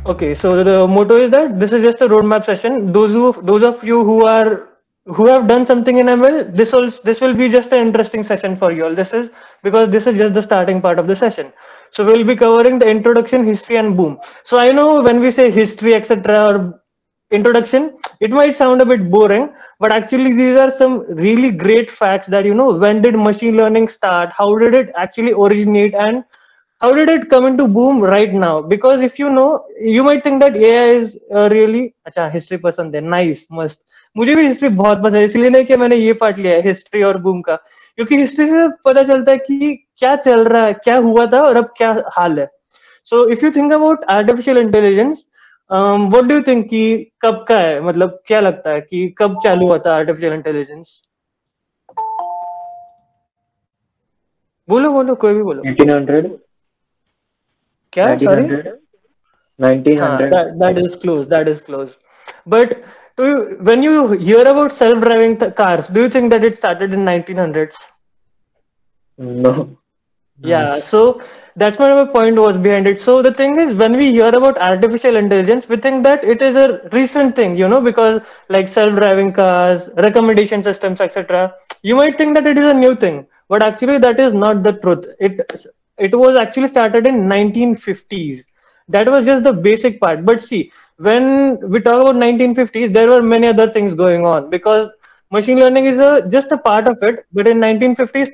Okay, so the motto is that this is just a roadmap session. Those of you who have done something in ML, this will be just an interesting session for you all. This is because this is just the starting part of the session. So we'll be covering the introduction, history, and boom. So I know when we say history, etc., or introduction, it might sound a bit boring, but actually these are some really great facts that when did machine learning start, how did it actually originate, and how did it come into boom right now? Because if you might think that AI is really अच्छा history पसंद है nice मस्त मुझे भी history बहुत पसंद है इसलिए नहीं कि मैंने ये पार्ट लिया है हिस्ट्री और बूम का क्योंकि हिस्ट्री से पता चलता है कि क्या चल रहा है क्या हुआ था और अब क्या हाल है सो if you think about artificial intelligence what do you think कि कब का है मतलब क्या लगता है कि कब चालू हुआ था आर्टिफिशियल इंटेलिजेंस बोलो बोलो कोई भी बोलो 1800 क्या sorry 1900 that is close but when you hear about self-driving cars do you think that it started in 1900s no yeah so that's what my point was behind it so the thing is when we hear about artificial intelligence we think that it is a recent thing because like self-driving cars recommendation systems etc you might think that it is a new thing but actually that is not the truth it was actually started in 1950s that was just the basic part but see when we talk about 1950s there were many other things going on because machine learning is just a part of it but in 1950s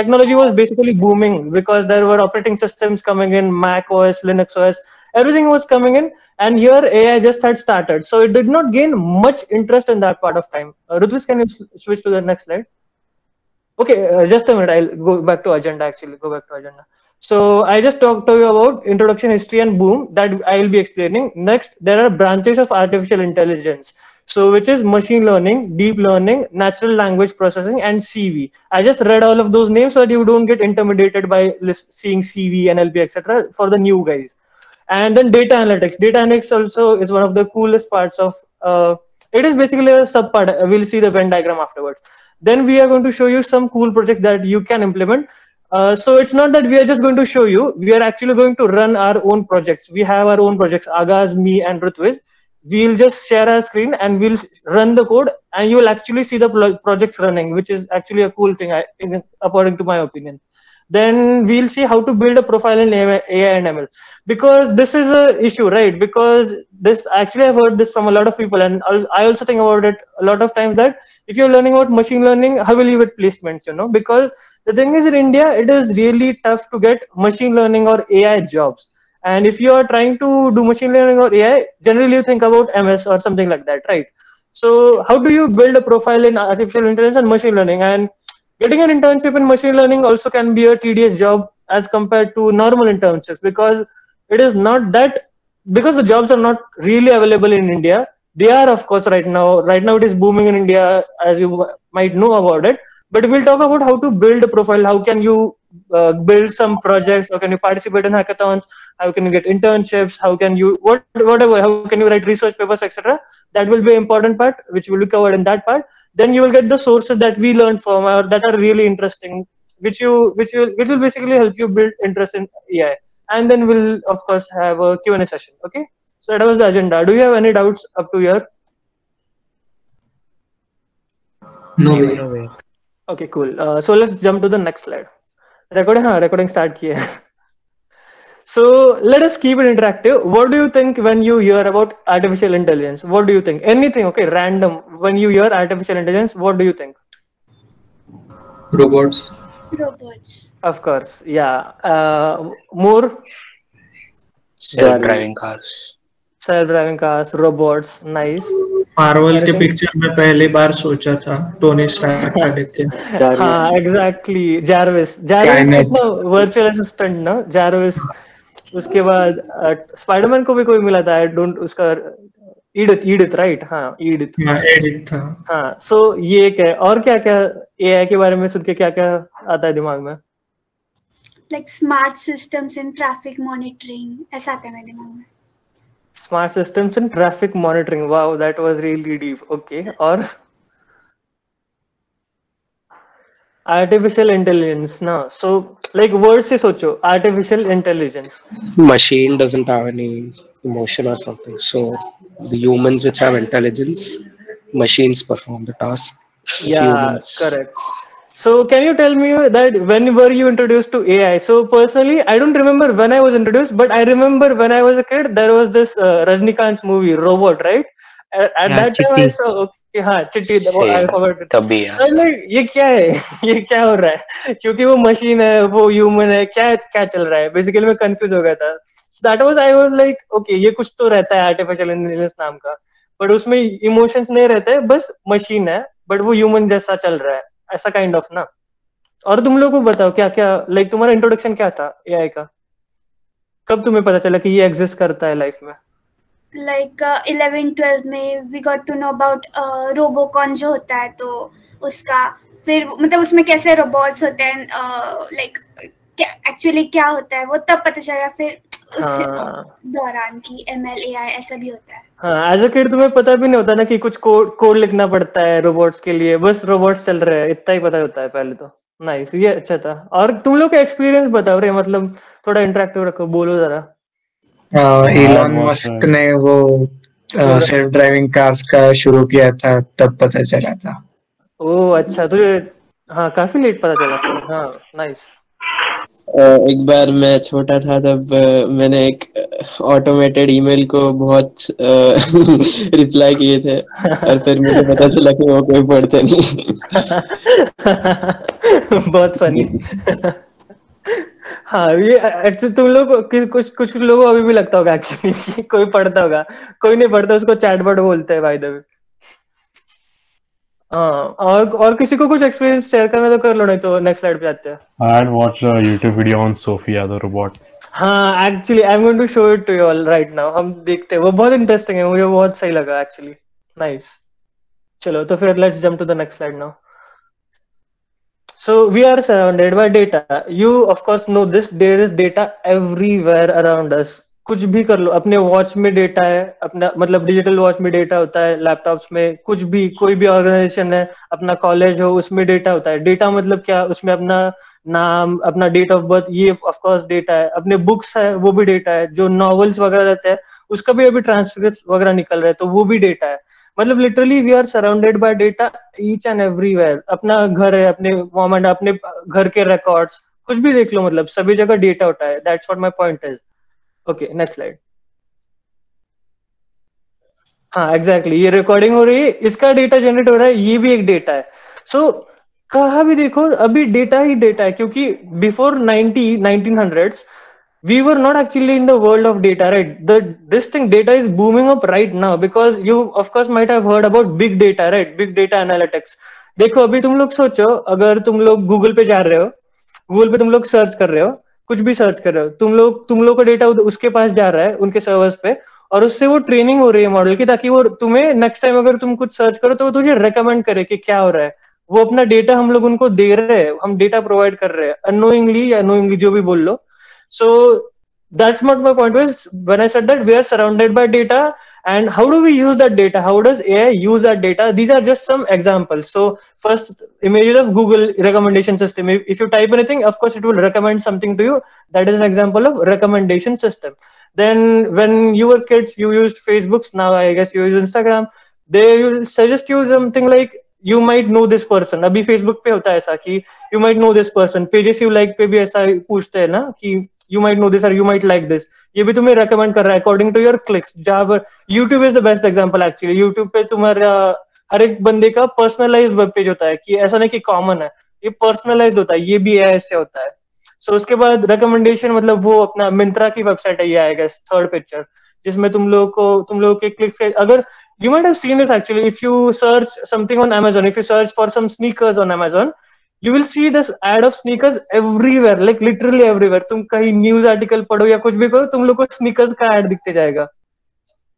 technology was basically booming because there were operating systems coming in Mac OS Linux OS everything was coming in and here AI just had started so it did not gain much interest in that part of time Rutvish, can you switch to the next slide okay just a minute I'll go back to agenda so I just talked to you about introduction, history, and boom that I will be explaining. Next, there are branches of artificial intelligence. So which is machine learning, deep learning, natural language processing, and CV. I just read all of those names so that you don't get intimidated by seeing CV, NLP, etc. for the new guys. And then data analytics. Data analytics also is one of the coolest parts of, it is basically a sub part. We'll see the Venn diagram afterwards. Then we are going to show you some cool projects that you can implement. So it's not that we are just going to show you, we are actually going to run our own projects. We have our own projects, Agaz, me and Rutviz. We'll just share our screen and we'll run the code and you will actually see the projects running, which is actually a cool thing according to my opinion. Then we'll see how to build a profile in AI and ML because this is a issue, right? Because this actually I've heard this from a lot of people and I also think about it a lot of times that if you're learning about machine learning, how will you get placements, because the thing is in India, it is really tough to get machine learning or AI jobs. And if you are trying to do machine learning or AI, generally you think about MS or something like that, right? So how do you build a profile in artificial intelligence and machine learning? And getting an internship in machine learning also can be a tedious job as compared to normal internships because it is not that, because the jobs are not really available in India. They are, of course, right now. Right now it is booming in India, as you might know about it. But we'll talk about how to build a profile. How can you build some projects? How can you participate in hackathons? How can you get internships? How can you whatever? How can you write research papers, etc. That will be an important part, which will be covered in that part. Then you will get the sources that we learned from or that are really interesting, which will basically help you build interest in AI. And then we'll of course have a Q&A session. Okay. So that was the agenda. Do you have any doubts up to here? No way. No way. Okay, cool. So let's jump to the next slide. Recording start kiya. So let us keep it interactive. What do you think when you hear about artificial intelligence? What do you think? Anything, okay, random. When you hear artificial intelligence, what do you think? Robots. Of course, yeah. More? Self-driving cars. Self-driving cars, robots, nice. Marvel के picture में पहली बार सोचा था Tony Stark का देख के हाँ exactly Jarvis कितना वर्चुअल असिस्टेंट ना जार्विस उसके बाद स्पाइडरमैन को भी कोई मिला था आई डोंट उसका ईडिथ राइट हाँ ईडिथ था हाँ सो ये क्या और क्या क्या एआई के बारे में सुन के क्या क्या आता है दिमाग में like smart systems in traffic monitoring ऐसा आता है मेरे दिमाग में Smart systems and traffic monitoring. Wow, that was really deep. Okay. Or artificial intelligence. No. So, like words se socho. Artificial intelligence. Machine doesn't have any emotion or something. So the humans which have intelligence, machines perform the task. If Yeah, humans, correct. So can you tell me that when were you introduced to AI? So personally, I don't remember when I was introduced, but I remember when I was a kid, there was this Rajnikant's movie, Robot, right? At Yeah, that time, I Chitti. saw, okay, हाँ, चिट्टी, I same. forgot it. तभी I was like, ये क्या है? ये क्या हो रहा है? क्योंकि वो मशीन है, वो ह्यूमन है, क्या क्या चल रहा है? बेसिकली मैं कंफ्यूज हो गया था. So that was, I was like, okay, ये कुछ तो रहता है आर्टिफिशियल इंटेलिजेंस नाम का, बट उसमें इमोशंस नहीं रहते, बस मशीन है, बट वो ह्यूमन जैसा चल रहा है, ऐसा काइंड ऑफ ना. और तुम लोग को बताओ क्या क्या, लाइक तुम्हारा इंट्रोडक्शन क्या था एआई का? कब तुम्हें पता चला कि ये एग्जिस्ट करता है लाइफ में? लाइक 11-12 में we got to know about Robocon जो होता है, तो उसका फिर मतलब उसमें कैसे रोबोट्स होते हैं, लाइक क्या एक्चुअली क्या होता है वो तब पता चला. फिर उस दौरान की ML AI ऐसा भी होता है. हाँ, एज अ किड तुम्हें पता भी नहीं होता ना कि कुछ कोड लिखना पड़ता है रोबोट्स के लिए, बस रोबोट्स चल रहे हैं इतना ही पता होता है पहले तो. नाइस, ये अच्छा था. और तुम लोग का एक्सपीरियंस बताओ रे, मतलब थोड़ा इंटरेक्टिव रखो, बोलो जरा. इलॉन मस्क ने वो सेल्फ ड्राइविंग कार्स का शुरू किया था, तब पता चला था. ओह अच्छा, तुझे हाँ काफी लेट पता चला फिर. हाँ नाइस. एक बार मैं छोटा था तब मैंने एक ऑटोमेटेड ईमेल को बहुत रिप्लाई किए थे और फिर मुझे पता चला कि वो कोई पढ़ते नहीं. बहुत फनी. हाँ, ये एक्चुअली तुम लोग कुछ कुछ लोगों को अभी भी लगता होगा एक्चुअली कि कोई पढ़ता होगा, कोई नहीं पढ़ता, उसको चैटबॉट बोलते हैं बाय द वे. हाँ, और किसी को कुछ एक्सपीरियंस शेयर करना तो कर लो, नहीं तो नेक्स्ट स्लाइड पे जाते हैं. I had watched a YouTube video on Sophia the robot. हाँ actually I am going to show it to you all right now. हम देखते हैं, वो बहुत इंटरेस्टिंग है, मुझे बहुत सही लगा एक्चुअली. नाइस. चलो तो फिर let's jump to the next slide now. So we are surrounded by data. You of course know this. There is data everywhere around us. कुछ भी कर लो, अपने वॉच में डेटा है, अपना मतलब डिजिटल वॉच में डेटा होता है, लैपटॉप्स में कुछ भी, कोई भी ऑर्गेनाइजेशन है, अपना कॉलेज हो उसमें डेटा होता है. डेटा मतलब क्या, उसमें अपना नाम, अपना डेट ऑफ बर्थ, ये ऑफ कोर्स डेटा है. अपने बुक्स है वो भी डेटा है. जो नॉवेल्स वगैरह रहते हैं उसका भी अभी ट्रांसक्रिप्ट वगैरह निकल रहा है, तो वो भी डेटा है. मतलब literally we are surrounded by data each and everywhere. अपना घर है, अपने मोमेंट, अपने घर के रिकॉर्ड्स, कुछ भी देख लो, मतलब सभी जगह डेटा होता है. That's what my point is. Okay next slide. हाँ एग्जैक्टली, ये रिकॉर्डिंग हो रही है, इसका डेटा जनरेट हो रहा है, ये भी एक डेटा है. सो कहाँ भी देखो अभी डेटा ही डेटा है, क्योंकि before 1900s we were not actually in the world of data, right? This thing data is booming up right now because you of course might have heard about big data, right? Big data analytics. देखो अभी तुम लोग सोचो, अगर तुम लोग Google पे जा रहे हो, गूगल पे तुम लोग सर्च कर रहे हो, कुछ भी सर्च कर रहे हो, तुम लोग का डेटा उसके पास जा रहा है, उनके सर्वर्स पे, और उससे वो ट्रेनिंग हो रही है मॉडल की, ताकि वो तुम्हें नेक्स्ट टाइम अगर तुम कुछ सर्च करो तो वो तुझे रेकमेंड करे कि क्या हो रहा है. वो अपना डेटा हम लोग उनको दे रहे हैं, हम डेटा प्रोवाइड कर रहे हैं, अनोइंगली या नोइंगली, जो भी बोल लो. So that's what my point was when I said that we are surrounded by data. And how do we use that data? How does AI use that data? These are just some examples. So first, images of Google recommendation system. If you type anything, of course, it will recommend something to you. That is an example of recommendation system. Then when you were kids, you used Facebooks. Now I guess you use Instagram. They will suggest you something like, you might know this person. अभी Facebook पे होता है ऐसा कि you might know this person. Pages you like पे भी ऐसा पूछते हैं ना कि you might know this or you might like this. ये भी तुम्हें recommend कर रहा है according to your clicks. जहाँ पर YouTube is the best example actually. YouTube पे तुम्हारा हर एक बंदे का personalized web page होता है, कि ऐसा नहीं कि common है, ये personalized होता है. ये भी ऐसे होता है. So उसके बाद recommendation मतलब वो अपना मिंत्रा की वेबसाइट है ये, I guess third picture, जिसमें तुम लोगों के क्लिक से, अगर you might have seen this actually, if you search something on Amazon, if you search for some sneakers on Amazon, you will see this ad of sneakers everywhere, like literally everywhere. तुम कहीं news article पढ़ो या कुछ भी करो, तुम लोग को स्नीकर्स का एड दिखते जाएगा.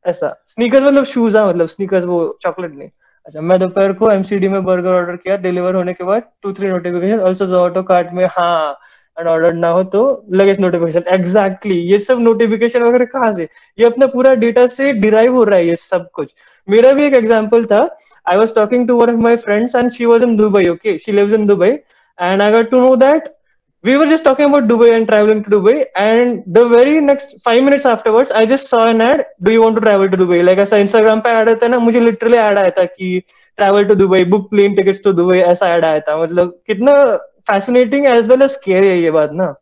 ऐसा स्नीकर्स मतलब शूज, हाँ मतलब स्नीकर्स, वो चॉकलेट नहीं. अच्छा, मैं दोपहर को MCD में बर्गर ऑर्डर किया, डिलीवर होने के बाद 2-3 नोटिफिकेशन, ऑल्सो ऑटो कार्ट में हाँ, एंड ऑर्डर ना हो तो लगेज नोटिफिकेशन. एग्जैक्टली, ये सब नोटिफिकेशन वगैरह कहाँ से, ये अपना पूरा डेटा से डिराइव हो रहा है ये सब कुछ. मेरा भी एक एग्जांपल था. I was talking to one of my friends and she was in Dubai, okay? She lives in Dubai and I got to know that we were just talking about Dubai and traveling to Dubai, and the very next 5 minutes afterwards, I just saw an ad. Do you want to travel to Dubai? Like ऐसा Instagram पे ad आता है ना, मुझे literally ad आया था कि travel to Dubai, book plane tickets to Dubai, ऐसा ad आया था. मतलब कितना fascinating as well as scary है ये बात ना.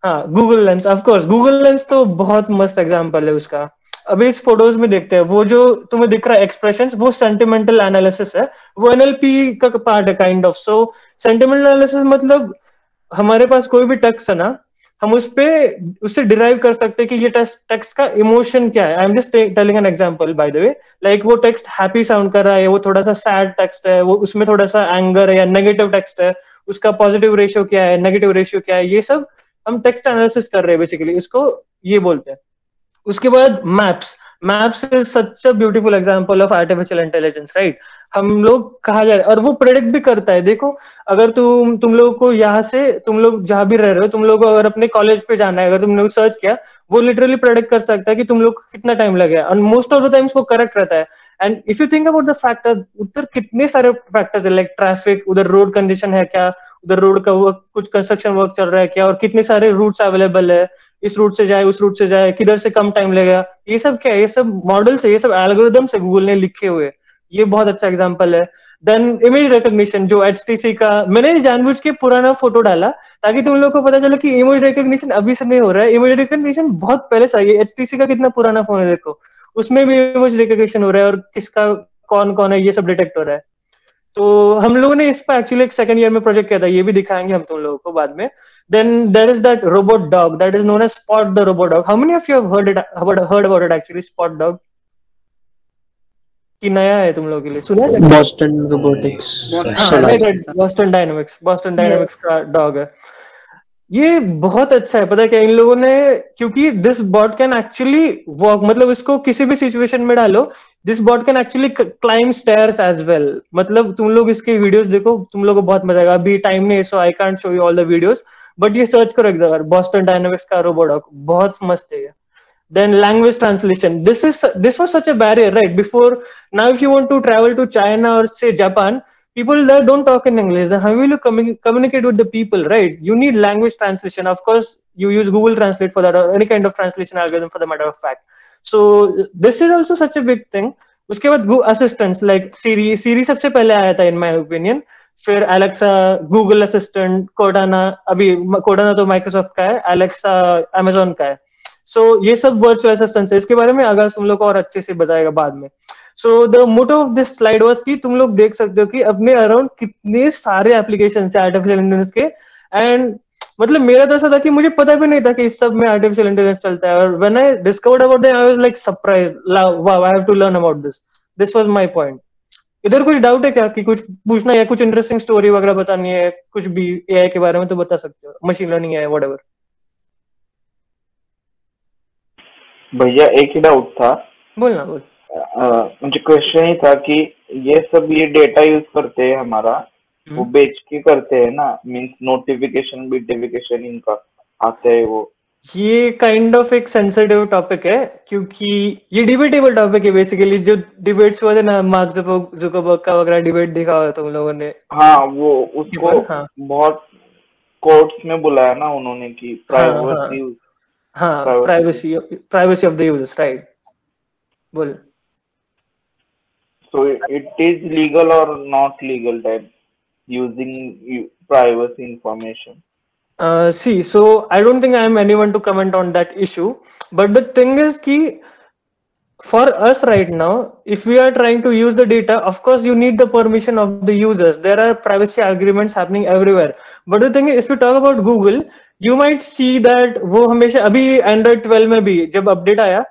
हाँ, Google lens, of course Google lens तो बहुत मस्त एग्जांपल है उसका. अभी इस फोटोज में देखते हैं, वो जो तुम्हें दिख रहा है एक्सप्रेशंस, वो सेंटिमेंटल एनालिसिस है, वो एनएलपी का पार्ट है kind of. So sentimental analysis मतलब हमारे पास कोई भी टेक्स्ट है ना, हम उससे डिराइव कर सकते हैं कि ये टेक्स्ट का इमोशन क्या है. I am just telling an example by the way. Like वो टेक्स्ट हैप्पी साउंड कर रहा है, वो थोड़ा सा सैड टेक्स्ट है, वो उसमें थोड़ा सा एंगर है या नेगेटिव टेक्स्ट है, उसका पॉजिटिव रेशियो क्या है, नेगेटिव रेशियो क्या है, ये सब हम टेक्स्ट एनालिसिस कर रहे हैं बेसिकली, इसको ये बोलते हैं. उसके बाद maps is such a beautiful example of artificial intelligence, right. हम लोग कहा जा रहे हैं और वो प्रेडिक्ट भी करता है. देखो, अगर तुम लोगों को यहाँ से, तुम लोग जहां भी रह रहे हो, तुम लोग को अगर अपने कॉलेज पे जाना है, अगर तुम लोग सर्च किया, वो लिटरली प्रेडिक्ट कर सकता है कि तुम लोग को कितना टाइम लगेगा, और मोस्ट ऑफ द टाइम्स वो करेक्ट रहता है. And if you think about the factors, उधर कितने सारे फैक्टर्स है, लाइक ट्रैफिक, उधर रोड कंडीशन है क्या, उधर रोड का वर्क, कुछ कंस्ट्रक्शन वर्क चल रहा है क्या, और कितने सारे रूट्स अवेलेबल है, इस रूट से जाए, उस रूट से जाए, किधर से कम टाइम लगेगा, ये सब क्या है, ये सब मॉडल्स है, ये सब एल्गोरिथम्स है गूगल ने लिखे हुए. ये बहुत अच्छा एग्जांपल है. देन इमेज रिकॉग्निशन, जो HTC का, मैंने जानबूझ के पुराना फोटो डाला ताकि तुम लोग को पता चले कि इमेज रिकॉग्निशन अभी से नहीं हो रहा है. इमेज रिकॉग्निशन बहुत पहले से आई है. HTC का कितना पुराना फोन है देखो, उसमें भी इमेज रिकॉग्निशन हो रहा है, और किसका कौन कौन है ये सब डिटेक्ट हो रहा है. तो हम लोगों ने इस पर एक्चुअली एक सेकंड ईयर में प्रोजेक्ट किया था, ये भी दिखाएंगे हम तुम लोगों को बाद में. Then there is that robot dog that is known as Spot the robot dog. How many of you have heard about it actually, Spot dog? कि नया है तुम लोगों के लिए, सुना है? Boston robotics. बॉस्टन डायनामिक्स का डॉग है. ये बहुत अच्छा है. पता है क्या, इन लोगों ने, क्योंकि this bot can actually walk, मतलब इसको किसी भी सिचुएशन में डालो, this bot can actually climb stairs as well. मतलब तुम लोग इसके वीडियोस देखो, तुम लोग को बहुत मजा आएगा. अभी टाइम नहीं है, so I can't show you all the videos, but ये सर्च करो एक बार, बॉस्टन डायनामिक्स का रोबोट डॉग, बहुत मस्त है. Then language translation. This was such a barrier, right? Before, now if you want to travel to China or say Japan, people there don't talk in English. Then how will you communicate with the people, right? You need language translation. Of course, you use Google Translate for that, or any kind of translation algorithm for the matter of fact. So this is also such a big thing. उसके बाद assistants like Siri सबसे पहले आया था in my opinion. फिर Alexa, Google Assistant, Cortana, अभी Cortana तो Microsoft का है, Alexa Amazon का है. सो ये सब वर्चुअल असिस्टेंट है. इसके बारे में अगर तुम लोग को और अच्छे से बताएगा बाद में. So the motto of this slide was कि तुम लोग देख सकते हो कि अपने अराउंड कितने सारे एप्लीकेशन है आर्टिफिशियल इंटेलिजेंस के. एंड मतलब मेरा तो ऐसा था कि मुझे पता भी नहीं था कि इस सब में आर्टिफिशियल इंटेलिजेंस चलता है. और when I discovered about them, I was like surprised, wow, I have to learn about this. This was my point. इधर कुछ डाउट है क्या, कि कुछ पूछना है, कुछ इंटरेस्टिंग स्टोरी वगैरह बतानी है, कुछ भी एआई के बारे में तो बता सकते हो, मशीन लर्निंग है, व्हाटएवर. भैया एक ही डाउट था. बोलना. मुझे क्वेश्चन ही था कि ये डेटा यूज करते हैं हमारा, वो बेच के करते हैं ना, मींस नोटिफिकेशन बिटिफिकेशन इनका आता है वो. ये काइंड ऑफ एक सेंसिटिव टॉपिक है, क्योंकि ये डिबेटेबल टॉपिक है बेसिकली. जो डिबेट्स हुए थे ना, मार्क जुकरबर्ग का वगैरह डिबेट देखा होगा तुम लोगों ने. हाँ, वो उसको बहुत कोर्ट्स में बुलाया ना उन्होंने कि प्राइवेसी. हाँ, privacy of the users, right. बोल. So it is legal or not legal that using privacy information? See, so I don't think I am anyone to comment on that issue. But the thing is ki, for us right now, if we are trying to use the data, of course you need the permission of the users. There are privacy agreements happening everywhere. But the thing is, if we talk about Google, you might see that वो हमेशा, अभी Android 12 में भी जब update आया,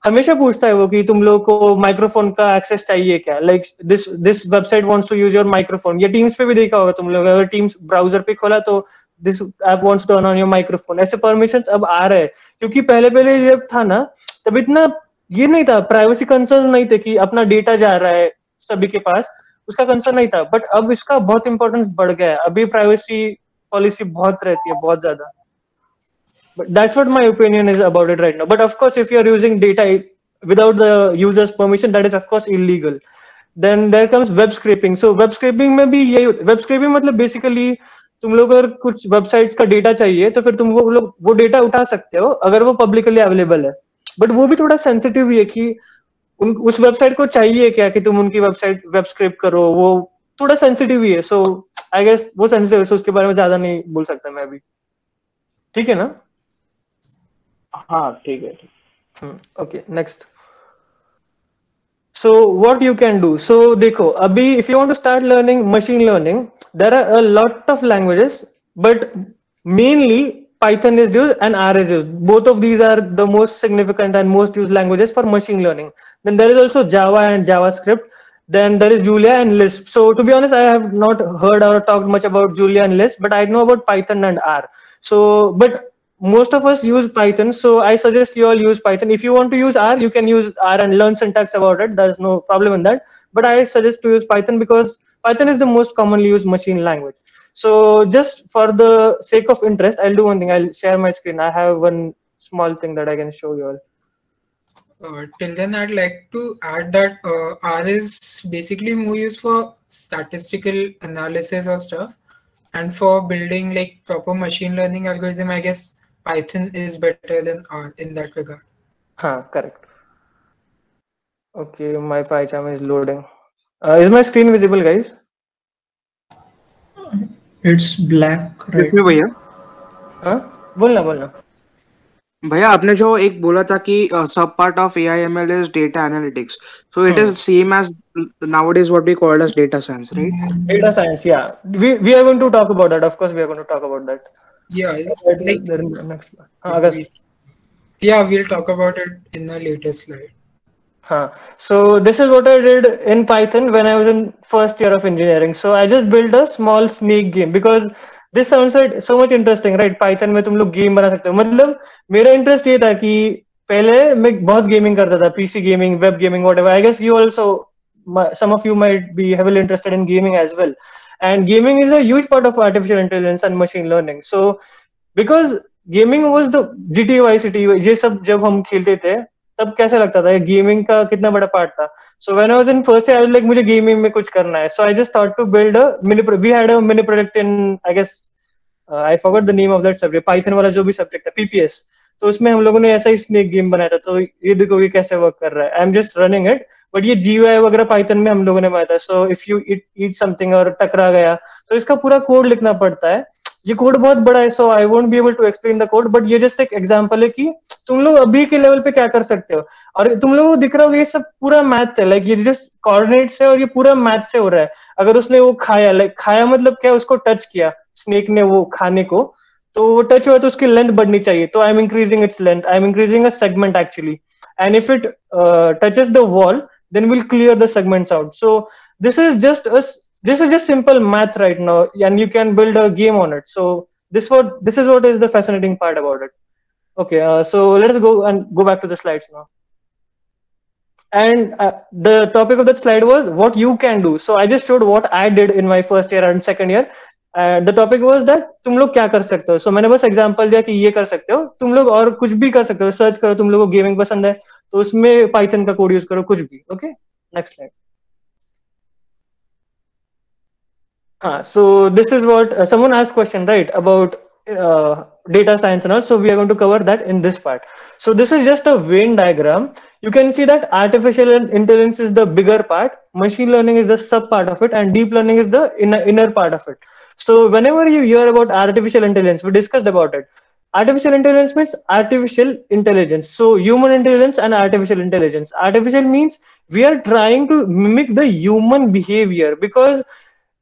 हमेशा पूछता है वो कि तुम लोग को माइक्रोफोन का एक्सेस चाहिए क्या, like this website wants to use your microphone. या टीम्स पे भी देखा होगा तुम लोग, अगर टीम्स ब्राउजर पे खोला तो this app wants to turn on your microphone. ऐसे परमिशंस अब आ रहे हैं, क्योंकि पहले जब था ना, तब इतना ये नहीं था, प्राइवेसी कंसर्न नहीं थे कि अपना डेटा जा रहा है सभी के पास, उसका कंसर्न नहीं था. बट अब इसका बहुत इंपॉर्टेंस बढ़ गया है. अभी प्राइवेसी पॉलिसी बहुत रहती है, बहुत ज्यादा. But that's what my opinion is about it right now. But of course, if you are using data without the user's permission, that is of course illegal. Then there comes web scraping. So web scraping में भी ये, web scraping मतलब basically तुम लोग अगर कुछ websites का data चाहिए तो फिर तुम वो डेटा उठा सकते हो अगर वो पब्लिकली अवेलेबल है, बट वो भी थोड़ा सेंसिटिव है कि उस वेबसाइट को चाहिए क्या कि तुम उनकी वेबसाइट वेब स्क्रिप्ट करो, वो थोड़ा सेंसिटिव ही है। सो आई गेस वो सेंसिटिव है, सो उसके बारे में ज्यादा नहीं बोल सकता मैं अभी। ठीक है ना? हाँ ठीक है। Okay next. So what you can do? So देखो अभी if you want to start learning machine learning, there are a lot of languages, but mainly Python is used and R is used. Both of these are the most significant and most used languages for machine learning. Then there is also Java and JavaScript. Then there is Julia and Lisp. So to be honest, I have not heard or talked much about Julia and Lisp, but I know about Python and R. So but most of us use Python, so I suggest you all use Python. If you want to use R, you can use R and learn syntax about it. There's no problem in that. But I suggest to use Python because Python is the most commonly used machine language. So just for the sake of interest, I'll do one thing. I'll share my screen. I have one small thing that I can show you all. Till then, I'd like to add that R is basically more used for statistical analysis or stuff. And for building like proper machine learning algorithm, I guess Python is better than R in that regard. Correct. Okay, my PyCharm is loading. Is my screen visible, guys? It's black, right? भैया बोलना भैया आपने जो एक बोला था कि सब part of AIML is data analytics, so it is same as nowadays what we call as data science, right? Data science, yeah. We are going to talk about that. Of course, we are going to talk about that. Yeah, like next. Yeah, we'll talk about it in a later slide. So this is what I did in Python when I was in first year of engineering. So I just built a small snake game because this sounds like so much interesting, right? Python में तुम लोग game बना सकते हो। मतलब मेरा interest ये था कि पहले मैं बहुत गेमिंग करता था, PC gaming, web gaming, whatever. I guess you also, some of you might be heavily interested in gaming as well. And gaming is a huge part of artificial intelligence and machine learning. So because gaming was the GTA Vice City, ये सब जब हम खेलते थे तब कैसा लगता था, गेमिंग का कितना बड़ा पार्ट था। So when I was in first year, I was like मुझे गेमिंग में कुछ करना है। So I just thought to build a mini, we had a mini project in, I guess I forgot the name of that subject, Python वाला जो भी subject था, PPS. तो उसमें हम लोगों ने ऐसा ही स्नेक गेम बनाया था। तो ये देखो ये कैसे वर्क कर रहा है। I am just running it, but ये जीयूआई वगैरह पाइथन में हम लोगों ने बनाया था। सो इफ यू ईट समथिंग और टकरा गया तो इसका पूरा कोड लिखना पड़ता है। ये कोड बहुत बड़ा है, so I won't be able to explain the code, but ये जस्ट एक एग्जांपल है कि तुम लोग अभी के लेवल पे क्या कर सकते हो। और तुम लोगों को दिख रहा होगा ये सब पूरा मैथ है, लाइक ये जस्ट कोऑर्डिनेट्स है और ये पूरा मैथ से हो रहा है। अगर उसने वो खाया, लाइक खाया मतलब क्या, उसको टच किया स्नेक ने वो खाने को, तो वो टच हुआ तो उसकी लेंथ बढ़नी चाहिए। तो I am increasing its length, I am increasing a segment actually, and if it touches the wall then we'll clear the segments out. So this is just simple math right now, and you can build a game on it. So this is what is the fascinating part about it. Okay, so let us go back to the slides now. And the topic of that slide was what you can do. So I just showed what I did in my first year and second year. The topic was that तुम लोग क्या कर सकते हो। So मैंने बस example दिया कि ये कर सकते हो, तुम लोग और कुछ भी कर सकते हो। सर्च करो, तुम लोगों को गेमिंग पसंद है तो उसमें पाइथन का कोड यूज करो, कुछ भी। Okay, next slide. So this is what someone asked question, right, about data science and all. So we are going to cover that in this part. So this is just a Venn diagram. You can see that artificial intelligence is the bigger part, machine learning is the sub part of it, and deep learning is the inner part of it. So whenever you hear about artificial intelligence, we discussed about it. Artificial intelligence means artificial intelligence. So human intelligence and artificial intelligence. Artificial means we are trying to mimic the human behavior, because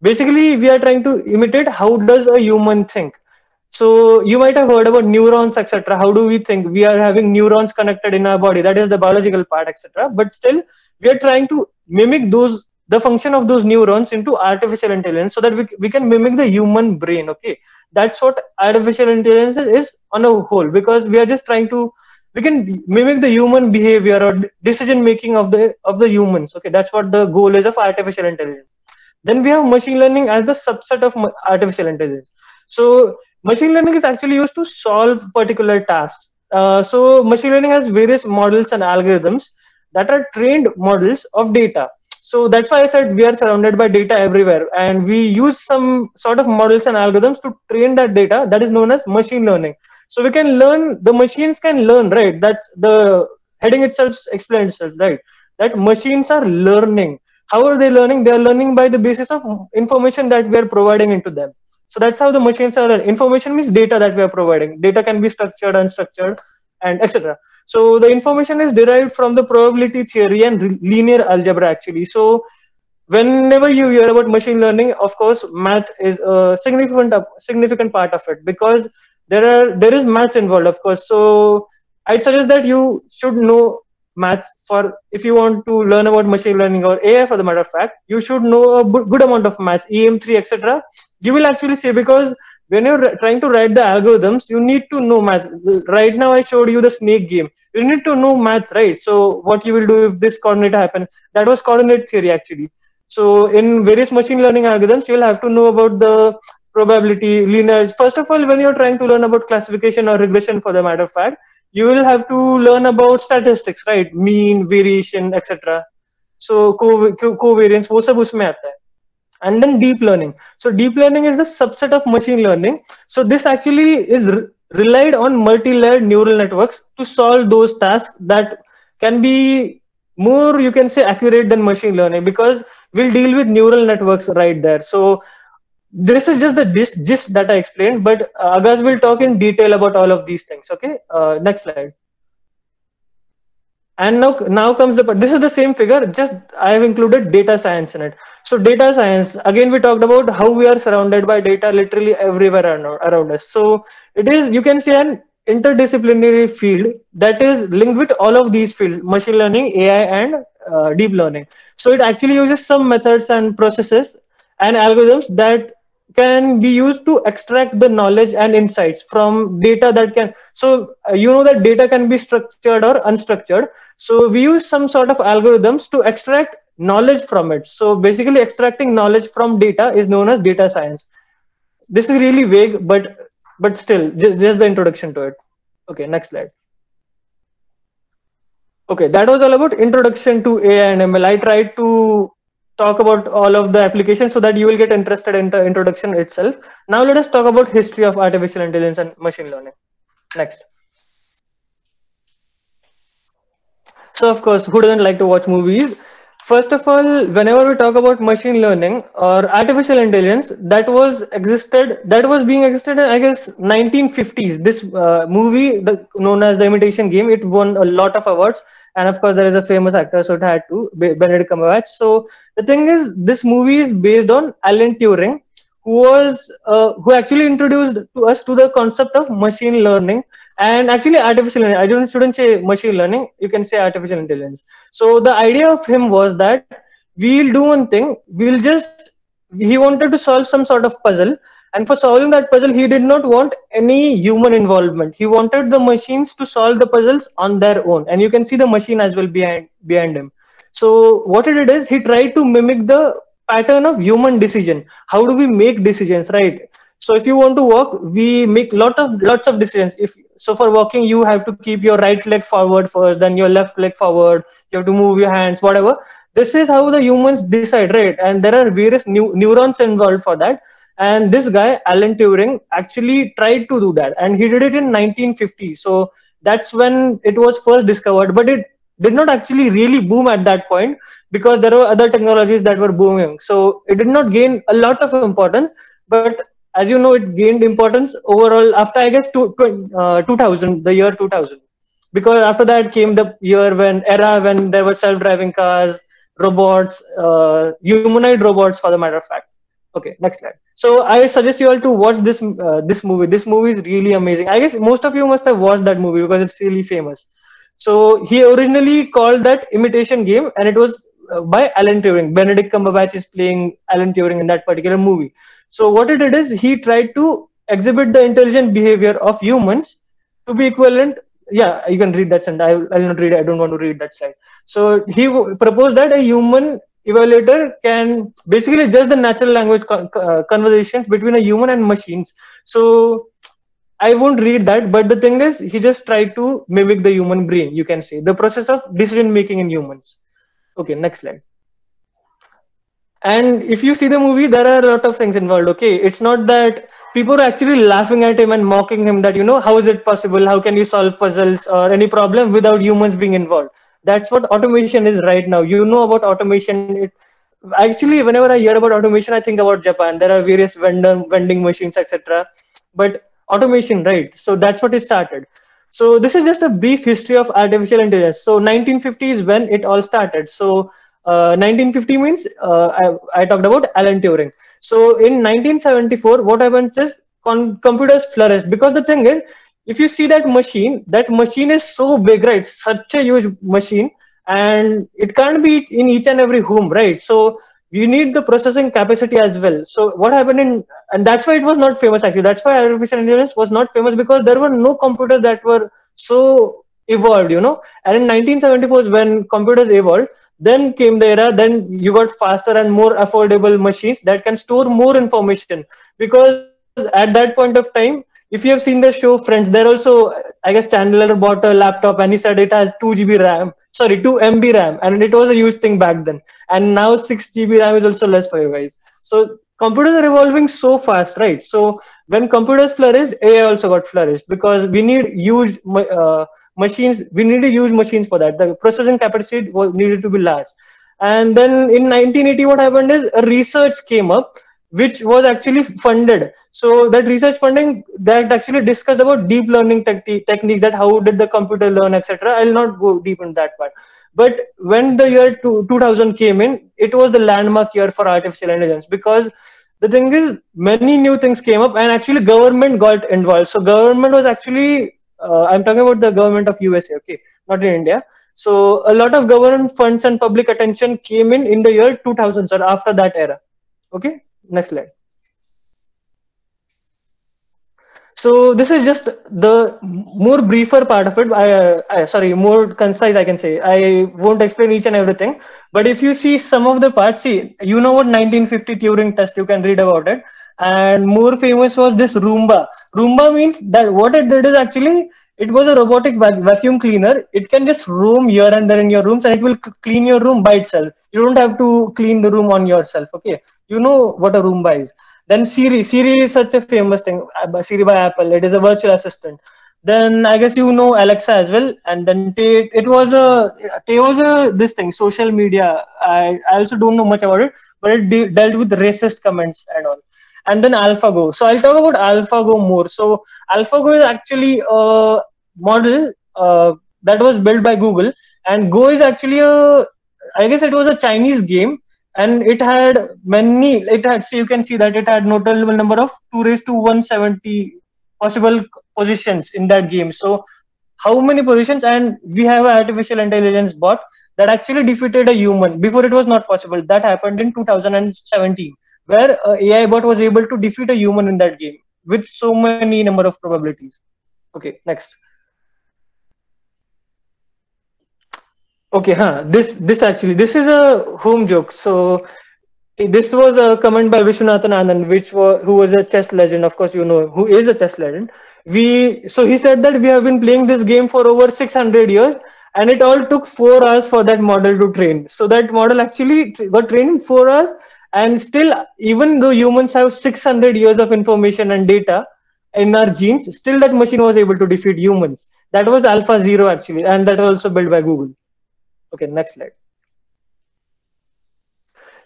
basically we are trying to imitate how does a human think. So you might have heard about neurons, etc. How do we think? We are having neurons connected in our body, that is the biological part, etc. But still we are trying to mimic the function of those neurons into artificial intelligence, so that we can mimic the human brain. Okay, that's what artificial intelligence is on a whole, because we are just trying to, we can mimic the human behavior or decision making of the humans. Okay, that's what the goal is of artificial intelligence. Then we have machine learning as the subset of artificial intelligence. So machine learning is actually used to solve particular tasks. So machine learning has various models and algorithms that are trained models of data. So that's why I said we are surrounded by data everywhere, and we use some sort of models and algorithms to train that data. That is known as machine learning. So we can learn, the machines can learn, right? That's the heading itself explains itself, right? That machines are learning. How are they learning? They are learning by the basis of information that we are providing into them. So that's how the machines are learning. Information means data that we are providing. Data can be structured, unstructured, and etc. So the information is derived from the probability theory and linear algebra actually. So whenever you hear about machine learning, of course, math is a significant part of it, because there is maths involved, of course. So I'd suggest that you should know maths for, if you want to learn about machine learning or AI for the matter of fact, you should know a good amount of maths, EM3, etc. You will actually see, because when you're trying to write the algorithms, you need to know maths. Right now I showed you the snake game. You need to know maths, right? So what you will do if this coordinate happens, that was coordinate theory actually. So in various machine learning algorithms, you'll have to know about the probability, linear. First of all, when you're trying to learn about classification or regression for the matter of fact, you will have to learn about statistics, right? Mean, variation, etc. So covariance, वो सब उसमें आता है. And then deep learning. So deep learning is the subset of machine learning. So this actually is relied on multi-layered neural networks to solve those tasks that can be more, you can say, accurate than machine learning, because we'll deal with neural networks right there. So this is just the gist that I explained, but Agaz will talk in detail about all of these things. Okay, next slide. And now comes the part. This is the same figure, just I have included data science in it. So data science, again, we talked about how we are surrounded by data literally everywhere around us. So it is, you can say, an interdisciplinary field that is linked with all of these fields: machine learning, AI, and deep learning. So it actually uses some methods and processes and algorithms that can be used to extract the knowledge and insights from data that can, so you know that data can be structured or unstructured. So we use some sort of algorithms to extract knowledge from it. So basically extracting knowledge from data is known as data science. This is really vague, but still, just the introduction to it. Okay, next slide. Okay, that was all about introduction to AI and ML. I tried to talk about all of the applications so that you will get interested in the introduction itself. Now let us talk about history of artificial intelligence and machine learning. Next. So of course, who doesn't like to watch movies? First of all, whenever we talk about machine learning or artificial intelligence, that was being existed in, I guess, 1950s. This movie, known as The Imitation Game, it won a lot of awards. And of course, there is a famous actor, so it had to, Benedict Cumberbatch. So the thing is, this movie is based on Alan Turing, who actually introduced to us to the concept of machine learning and actually artificial intelligence. Shouldn't say machine learning, you can say artificial intelligence. So the idea of him was that we'll do one thing, he wanted to solve some sort of puzzle. And for solving that puzzle, he did not want any human involvement. He wanted the machines to solve the puzzles on their own. And you can see the machine as well behind him. So what he did is he tried to mimic the pattern of human decision. How do we make decisions, right? So if you want to walk, we make lots of decisions. So for walking, you have to keep your right leg forward first, then your left leg forward. You have to move your hands, whatever. This is how the humans decide, right? And there are various neurons involved for that. And this guy, Alan Turing, actually tried to do that. And he did it in 1950. So that's when it was first discovered. But it did not actually really boom at that point, because there were other technologies that were booming. So it did not gain a lot of importance. But as you know, it gained importance overall after, I guess, 2000, the year 2000. Because after that came the era when there were self-driving cars, robots, humanoid robots, for the matter of fact. Okay, next slide. So I suggest you all to watch this movie. This movie is really amazing. I guess most of you must have watched that movie because it's really famous. So he originally called that Imitation Game, and it was by Alan Turing. Benedict Cumberbatch is playing Alan Turing in that particular movie. So what he did is he tried to exhibit the intelligent behavior of humans to be equivalent. Yeah, you can read that sentence. I will not read it. I don't want to read that slide. So he proposed that a human evaluator can basically judge the natural language conversations between a human and machines. So I won't read that, but the thing is, he just tried to mimic the human brain, you can say, the process of decision making in humans. Okay, next slide. And if you see the movie, there are a lot of things involved. Okay, it's not that people are actually laughing at him and mocking him that, how is it possible? How can you solve puzzles or any problem without humans being involved? That's what automation is right now. You know about automation. Actually, whenever I hear about automation, I think about Japan. There are various vending machines, etc. But automation, right? So that's what it started. So this is just a brief history of artificial intelligence. So 1950 is when it all started. So 1950 means I talked about Alan Turing. So in 1974, what happens is computers flourished, because the thing is, if you see that machine is so big, right? Such a huge machine, and it can't be in each and every home, right? So you need the processing capacity as well. So what happened and that's why it was not famous actually. That's why artificial intelligence was not famous, because there were no computers that were so evolved, And in 1974 is when computers evolved. Then came the era, then you got faster and more affordable machines that can store more information. Because at that point of time, if you have seen the show Friends, there also, I guess Chandler bought a laptop and he said it has 2 GB RAM, sorry, 2 MB RAM, and it was a huge thing back then. And now 6 GB RAM is also less for you guys. So computers are evolving so fast, right? So when computers flourished, AI also got flourished, because we need huge machines. We needed huge machines for that. The processing capacity needed to be large. And then in 1980, what happened is a research came up, which was actually funded. So that research funding that actually discussed about deep learning techniques, that how did the computer learn, etc. I'll not go deep in that part. But when the year 2000 came in, it was the landmark year for artificial intelligence, because the thing is, many new things came up, and actually government got involved. So government was actually, I'm talking about the government of USA, okay, not in India. So a lot of government funds and public attention came in the year 2000 or after that era. Okay, next slide. So this is just the more briefer part of it. Sorry, more concise, I can say. I won't explain each and everything. But if you see some of the parts, see, you know what 1950 Turing test, you can read about it. And more famous was this Roomba. Roomba means that what it did is actually, it was a robotic vacuum cleaner. It can just roam here and there in your rooms, and it will clean your room by itself. You don't have to clean the room on yourself, okay? You know what a Roomba is. Then Siri is such a famous thing. Siri by Apple. It is a virtual assistant. Then I guess you know Alexa as well. And then Tay was this thing, social media. I also don't know much about it, but it dealt with racist comments and all. And then Alphago. So I'll talk about Alphago more. So Alphago is actually a model that was built by Google, and Go is actually I guess it was a Chinese game. And it had so you can see that it had notable number of 2 raised to 170 possible positions in that game. So how many positions? And we have an artificial intelligence bot that actually defeated a human. Before it was not possible. That happened in 2017, where AI bot was able to defeat a human in that game with so many number of probabilities. Okay, next. Okay, this is a home joke. So this was a comment by Vishwanathan Anand, who was a chess legend. Of course, you know who is a chess legend. So he said that we have been playing this game for over 600 years, and it all took 4 hours for that model to train. So that model actually got trained in 4 hours, and still, even though humans have 600 years of information and data in our genes, still that machine was able to defeat humans. That was Alpha Zero actually, and that was also built by Google. Okay, next slide.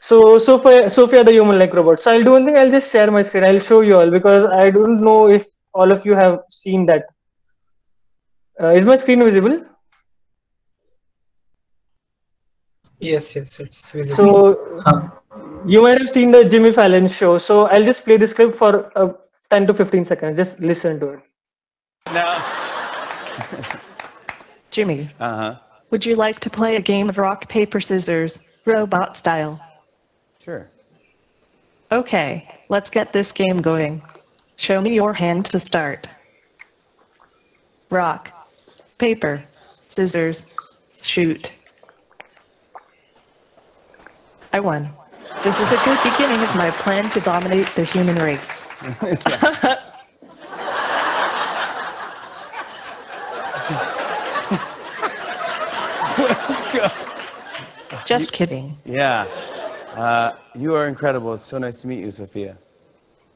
So Sophia the human-like robot. So I'll do one thing. I'll just share my screen. I'll show you all, because I don't know if all of you have seen that. Is my screen visible? Yes, it's visible. So you might have seen the Jimmy Fallon show. So I'll just play this clip for 10 to 15 seconds. Just listen to it. Now, Jimmy. Would you like to play a game of rock, paper, scissors, robot style? Sure. Okay, let's get this game going. Show me your hand to start. Rock, paper, scissors, shoot. I won. This is a good beginning of my plan to dominate the human race. Let's go. Just kidding. Yeah. You are incredible. It's so nice to meet you, Sophia.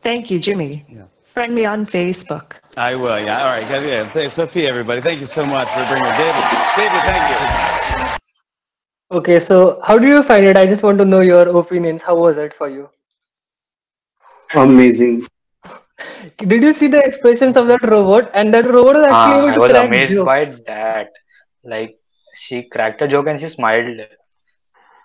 Thank you, Jimmy. Yeah. Friend me on Facebook. I will, yeah. All right, yeah. Sophia, everybody, thank you so much for bringing David. David, thank you. Okay, so how do you find it? I just want to know your opinions. How was it for you? Amazing. Did you see the expressions of that robot? And that robot was actually able I to was crack amazed jokes. by that. Like she cracked a joke and she smiled.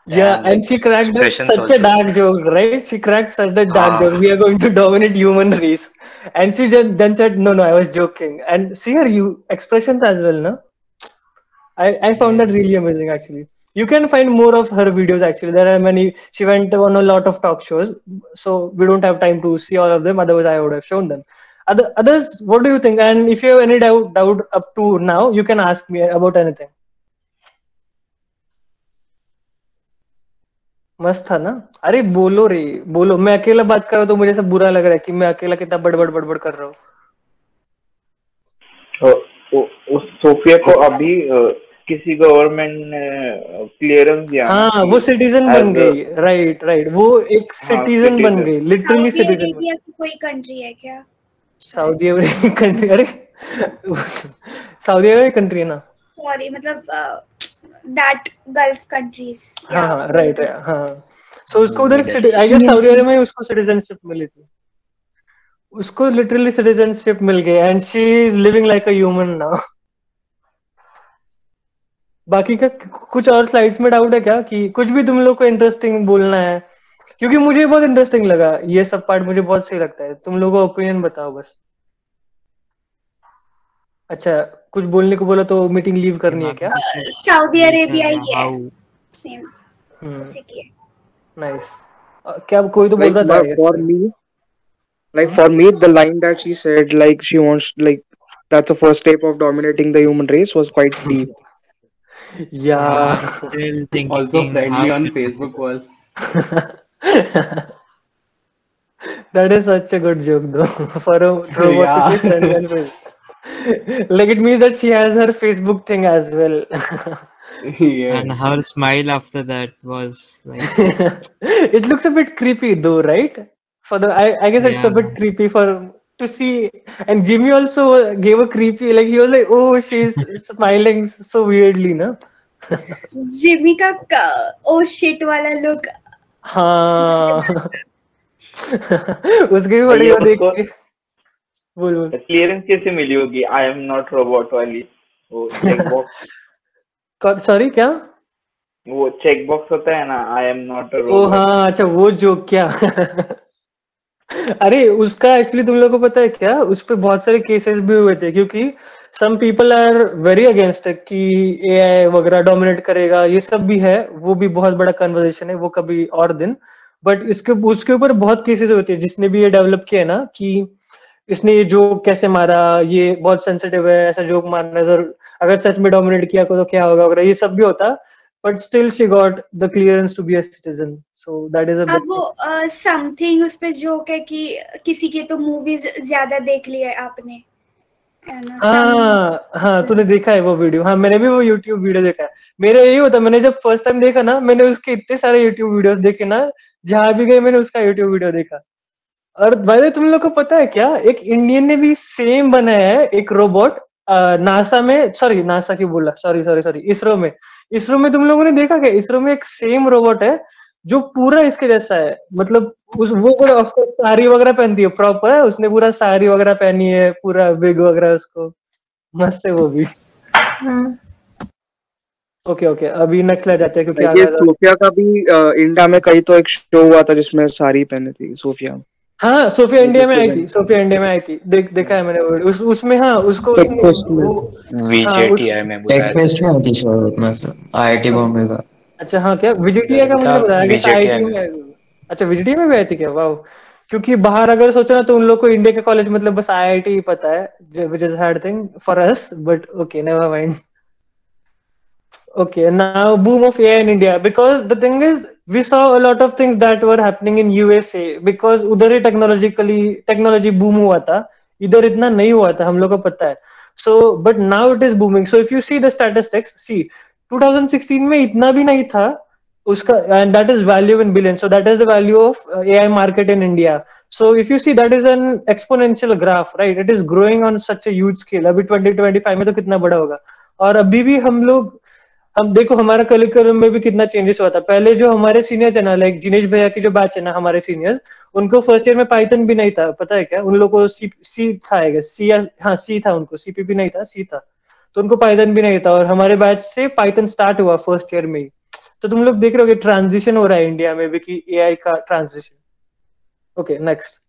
Yeah, and like she cracked expressions such a also. dark joke, right? She cracked such a dark joke. We are going to dominate human race. And she just then said, no, I was joking. And see her expressions as well, no? I found that really amazing, actually. You can find more of her videos, actually. There are many. She went on a lot of talk shows. So we don't have time to see all of them. Otherwise, I would have shown them. Others, what do you think? And if you have any doubt up to now, you can ask me about anything. मस्त था ना? अरे बोलो रे, बोलो. मैं अकेला बात कर रहा हूँ तो मुझे सब बुरा लग रहा है कि मैं अकेला कितना बड़बड़ कर रहा हूँ. उस सोफिया को अभी किसी गवर्नमेंट ने क्लियरेंस दिया. हाँ, वो सिटीजन बन गई. राइट. वो एक सिटीजन बन गई. Literally citizen. सऊदी अरेबिया की कोई कंट्री है क्या? Saudi Arabia country. अरे सऊदी अरेबिया कंट्री है ना? सॉरी, मतलब that Gulf countries. हाँ, राइट. हाँ. So उसको उधर आई गेस सऊदी अरेबिया में उसको सिटीजनशिप मिली थी. उसको लिटरली सिटीजनशिप मिल गई and she is living like a human now. बाकी का कुछ और स्लाइड्स में डाउट है क्या कि कुछ भी तुम लोग को इंटरेस्टिंग बोलना है? क्योंकि मुझे बहुत इंटरेस्टिंग लगा ये सब पार्ट. मुझे बहुत सही लगता है. तुम लोगों का ओपिनियन बताओ बस. अच्छा, कुछ बोलने को बोला तो मीटिंग लीव करनी है क्या? सऊदी अरेबिया ही है. सेम. उसी की है. नाइस. क्या कोई तो बोल रहा था? For me, the line that she said, like she wants, like that's the first step of dominating the human race, was quite deep. Yeah. Still thinking. Also friendly on Facebook was. That is such a good joke, though, for a robot to be friendly on Facebook. Like it means that she has her Facebook thing as well. Yeah. And her smile after that was like. It looks a bit creepy, though, right? I guess it's a bit creepy to see. And Jimmy also gave a creepy, like he was like, oh, she's smiling so weirdly, no? Jimmy का oh shit वाला look. हाँ. उसके भी बड़ी देख के. बोल. Clearance कैसे मिली होगी? आई एम नॉट रोबोट वाली वो चेकबॉक्स. सॉरी क्या? वो चेकबॉक्स होता है ना, I am not a robot. Oh हाँ, अच्छा वो जोक क्या? अरे उसका एक्चुअली तुम लोगों को पता है क्या? उस पे बहुत सारे केसेस भी हुए थे क्योंकि some people are very against it कि AI वगैरह डोमिनेट करेगा. ये सब भी है, वो भी बहुत बड़ा कन्वर्सेशन है, वो कभी और दिन. बट उसके ऊपर बहुत केसेस होते हैं जिसने भी ये डेवलप किया है ना कि इसने ये जोक कैसे मारा, ये बहुत सेंसिटिव है, ऐसा जोक मारना जरूर, अगर सच में डोमिनेट किया तो क्या होगा वगैरह, ये सब भी होता. But still she got the clearance to be a citizen. So that is a bit. वो something उस पे जोक है कि किसी के तो मूवीज ज्यादा देख लिया है आपने. हाँ, तूने देखा है वो वीडियो? हाँ, मैंने भी वो YouTube वीडियो देखा है. मेरा यही होता, मैंने जब फर्स्ट टाइम देखा ना, मैंने उसके इतने सारे YouTube वीडियोस देखे ना, जहाँ भी गए मैंने उसका YouTube वीडियो देखा. और भाई तुम लोग को पता है क्या, एक इंडियन ने भी सेम बनाया है एक रोबोट नासा में. सॉरी, नासा क्यों बोला, सॉरी, इसरो में तुम लोगों ने देखा क्या? इसरो में एक सेम रोबोट है जो पूरा इसके जैसा है. मतलब वो पूरा ऑफकोर्स साड़ी वगैरह पहनती है, प्रॉपर है, उसने पूरा साड़ी वगैरह पहनी है, पूरा विग वगैरह, उसको मस्त है वो भी. ओके, अभी नेक्स्ट ले जाते हैं क्योंकि सोफिया का भी इंडिया में कहीं तो एक शो हुआ था जिसमें साड़ी पहनी थी सोफिया. हाँ, सोफिया इंडिया में आई थी. देखा है मैंने उसमें. हाँ, उसको VJTI में टेकफेस्ट में होती शो, मतलब IIT बॉम्बे का. अच्छा, हाँ, क्या VJTI का मुझे बताया कि IIT में. अच्छा, VJTI में भी आई थी क्या? वाह. क्योंकि बाहर अगर सोचो ना तो उन लोग को इंडिया के कॉलेज मतलब बस IIT ही पता है, which is hard thing for us, but okay, never mind. Okay, now boom of AI in India, because the thing is we saw a lot of things that were happening in USA because उधर ही technology boom हुआ था, इधर इतना नहीं हुआ था, हम लोग को पता है. So but now it is booming. So if you see the statistics, see 2016 में इतना भी नहीं था, and that is value in billions. So that is the value of AI market in India. So if you see, that is an exponential graph, right? It is growing on such a huge scale. अभी 2025 में तो कितना बड़ा होगा. और अभी भी हम देखो हमारा करिकुलम में भी कितना चेंजेस हुआ था. पहले जो हमारे सीनियर्स है ना, लाइक जिनेश भैया की जो बैच है ना, हमारे सीनियर्स, उनको फर्स्ट ईयर में पाइथन भी नहीं था. पता है क्या? उन लोगों को सी था, है सी, हाँ सी था उनको, सीपीपी नहीं था, सी था. तो उनको पाइथन भी नहीं था. और हमारे बैच से पाइथन स्टार्ट हुआ फर्स्ट ईयर में ही. तो तुम लोग देख रहे हो कि ट्रांजिशन हो रहा है इंडिया में भी, कि एआई का transition. Okay, next.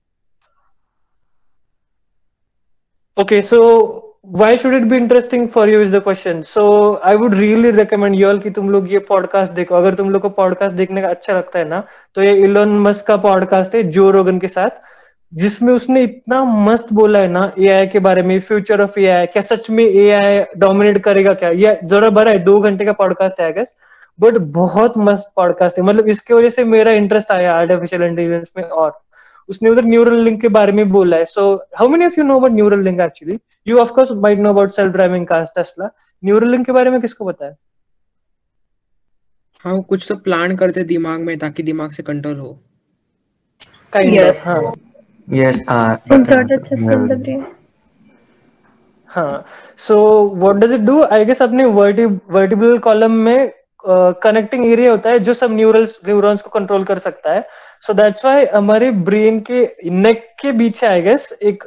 Okay, so why should it be interesting for you is the question. So I would really recommend you all कि तुम लोग ये पॉडकास्ट देखो. अगर तुम लोग को पॉडकास्ट देखने का अच्छा लगता है ना, तो ये इलोन मस्क का पॉडकास्ट है जो रोगन के साथ, जिसमें उसने इतना मस्त बोला है ना एआई के बारे में, फ्यूचर ऑफ एआई, क्या सच में एआई डोमिनेट करेगा क्या. ये जरा बड़ा है, 2 घंटे का पॉडकास्ट है आई गेस, बट बहुत मस्त पॉडकास्ट है. मतलब इसके वजह से मेरा इंटरेस्ट आया आर्टिफिशियल इंटेलिजेंस में. और उसने उधर न्यूरल लिंक के बारे में बोला है. So how many of you know about neural link actually? You of course might know about self driving cars, Tesla. Neural link के बारे में किसको पता है? हाँ, कुछ तो प्लान करते दिमाग में ताकि दिमाग से कंट्रोल हो. काइंड ऑफ, हाँ. Yes, Inserted chip in the brain. हाँ. So what does it do? I guess अपने vertebral column में कनेक्टिंग एरिया होता है जो सब न्यूरॉन्स को कंट्रोल कर सकता है. सो दैट्स व्हाई हमारे ब्रेन के नेक के बीच आई गेस एक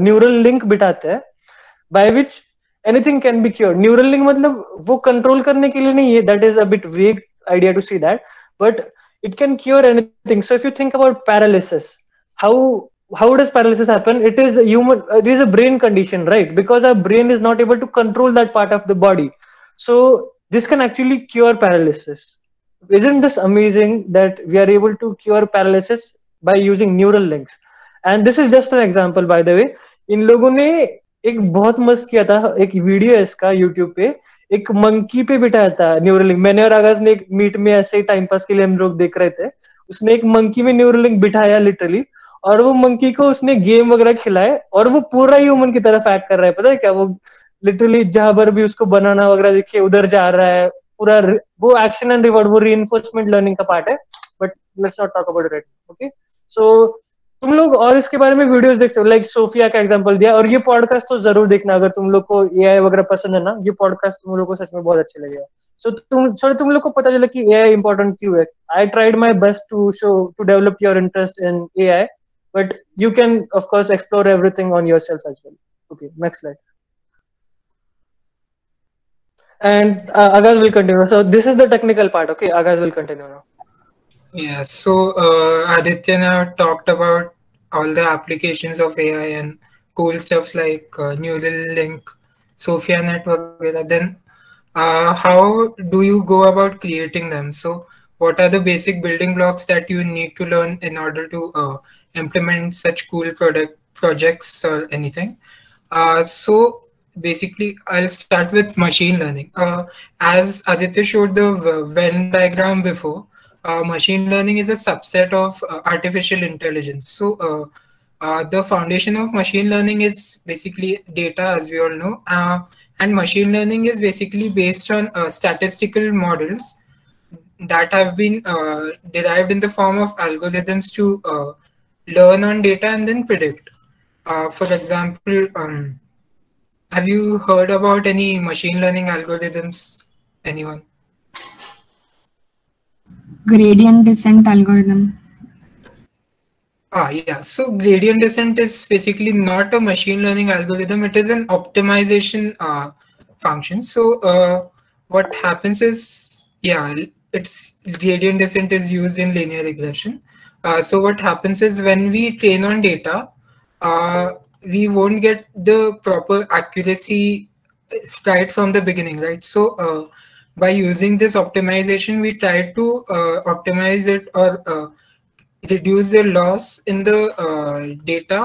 न्यूरल लिंक बिठाते हैं, by which anything can be cured. Neuralink मतलब वो कंट्रोल करने के लिए नहीं है, that is a bit vague idea to see that, but it can cure anything. So if you think about paralysis, how does paralysis happen? It is a brain condition, right? Because our brain is not able to control that part of the body. So this can actually cure paralysis. Isn't this amazing that we are able to cure paralysis by using neural links? And this is just an example, by the way. इन लोगों ने एक बहुत मस्त किया था, एक video है इसका यूट्यूब पे, एक मंकी पे बिठाया था न्यूरल लिंक. मैंने और आगाज ने एक मीट में ऐसे ही टाइम पास के लिए हम लोग देख रहे थे. उसने एक मंकी में न्यूरल लिंक बिठाया लिटरली, और वो मंकी को उसने गेम वगैरह खिलाए, और वो पूरा ह्यूमन की तरफ एक्ट कर रहा है. पता है क्या? वो लिटरली जहां पर भी उसको बनाना वगैरह देखिए उधर जा रहा है पूरा. वो एक्शन एंड रिवॉर्ड, वो रीइंफोर्समेंट लर्निंग का पार्ट है, but let's not talk about it. Okay, so तुम लोग और इसके बारे में वीडियोस देख सकते हो, लाइक सोफिया का एग्जांपल दिया. और ये पॉडकास्ट तो जरूर देखना अगर तुम लोग को एआई वगैरह पसंद है ना. ये पॉडकास्ट तुम लोग को सच में बहुत अच्छे लगेगा. सो तुम लोग को पता चला कि एआई इंपॉर्टेंट क्यों है. I tried my best to develop your interest in AI, but you can of course explore everything on yourself as well. Okay, next slide. And Agaz will continue. So this is the technical part. Okay, Agaz will continue now. Yeah, so Aditya now talked about all the applications of AI and cool stuffs like neural link, Sophia network. Then how do you go about creating them? So what are the basic building blocks that you need to learn in order to implement such cool projects or anything? So basically, I'll start with machine learning. As Aditya showed the Venn diagram before, machine learning is a subset of artificial intelligence. So the foundation of machine learning is basically data, as we all know, and machine learning is basically based on statistical models that have been derived in the form of algorithms to learn on data and then predict. For example, have you heard about any machine learning algorithms? Anyone? Gradient descent algorithm. Yeah, so gradient descent is basically not a machine learning algorithm. It is an optimization function. So what happens is, yeah, it's gradient descent is used in linear regression. So what happens is when we train on data, we won't get the proper accuracy right from the beginning, right? So by using this optimization, we try to optimize it or reduce the loss in the data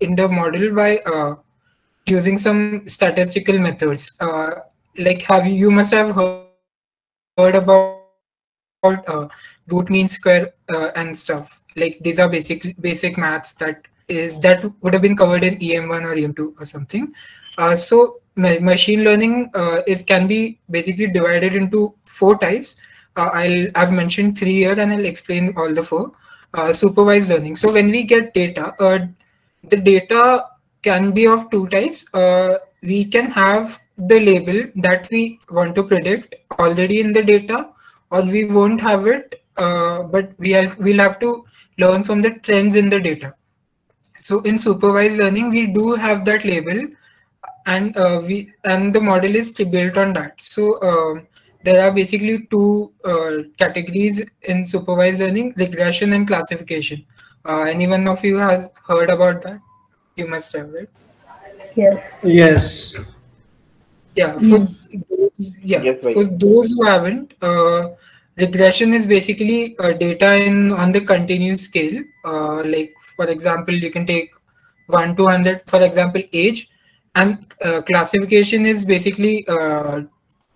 in the model by using some statistical methods. Like you must have heard about root mean square and stuff. Like these are basic maths that would have been covered in EM1 or EM2 or something. So machine learning can be basically divided into 4 types. I've mentioned 3 here, and I'll explain all the 4. Supervised learning. So when we get data, the data can be of 2 types. We can have the label that we want to predict already in the data, or we won't have it, but we'll have to learn from the trends in the data. So in supervised learning, we do have that label, and the model is built on that. So there are basically 2 categories in supervised learning: regression and classification. Anyone of you has heard about that? You must have, right? Yes. Yes. Yeah. For those who haven't, regression is basically data on the continuous scale. Like for example, you can take 1 to 100, for example, age, and classification is basically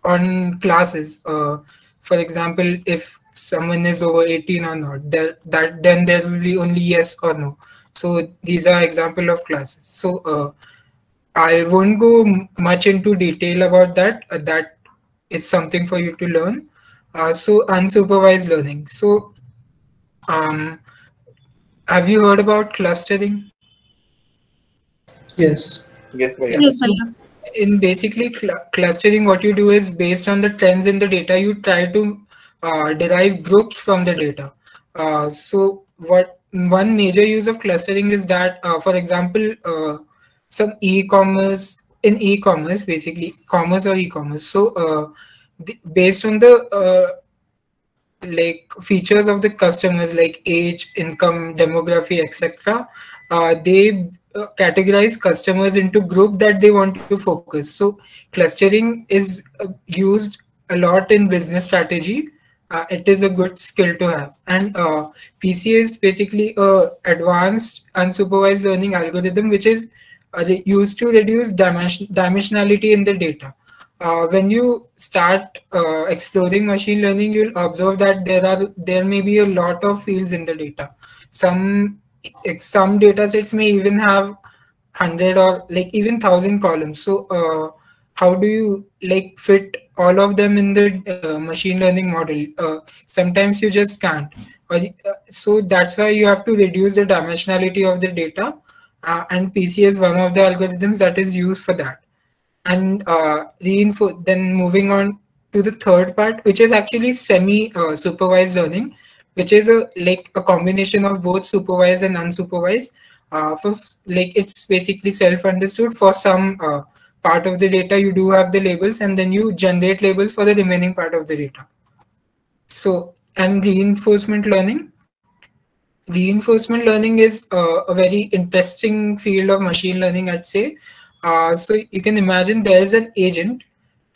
on classes. For example, if someone is over 18 or not, then there will be only yes or no. So these are example of classes. So I won't go much into detail about that. That is something for you to learn. So unsupervised learning. So have you heard about clustering? Yes. Yes, Yes, Bhaiya. In basically clustering, what you do is based on the trends in the data, you try to derive groups from the data. So one major use of clustering is that, for example, some e-commerce, basically commerce or e-commerce. So based on the like features of the customers, like age, income, demography, etc., they categorize customers into group that they want to focus. So clustering is used a lot in business strategy. It is a good skill to have. And PCA is basically a advanced unsupervised learning algorithm, which is used to reduce dimensionality in the data. When you start exploring machine learning, you'll observe that there may be a lot of fields in the data. Some data sets may even have 100 or like even 1,000 columns. So how do you like fit all of them in the machine learning model? Sometimes you just can't. So that's why you have to reduce the dimensionality of the data, and PCA is one of the algorithms that is used for that. And then moving on to the third part, which is actually semi-supervised learning, which is like a combination of both supervised and unsupervised. For like it's basically self-understood. For some part of the data, you do have the labels, and then you generate labels for the remaining part of the data. So, and reinforcement learning. Reinforcement learning is a very interesting field of machine learning, I'd say. So you can imagine there's an agent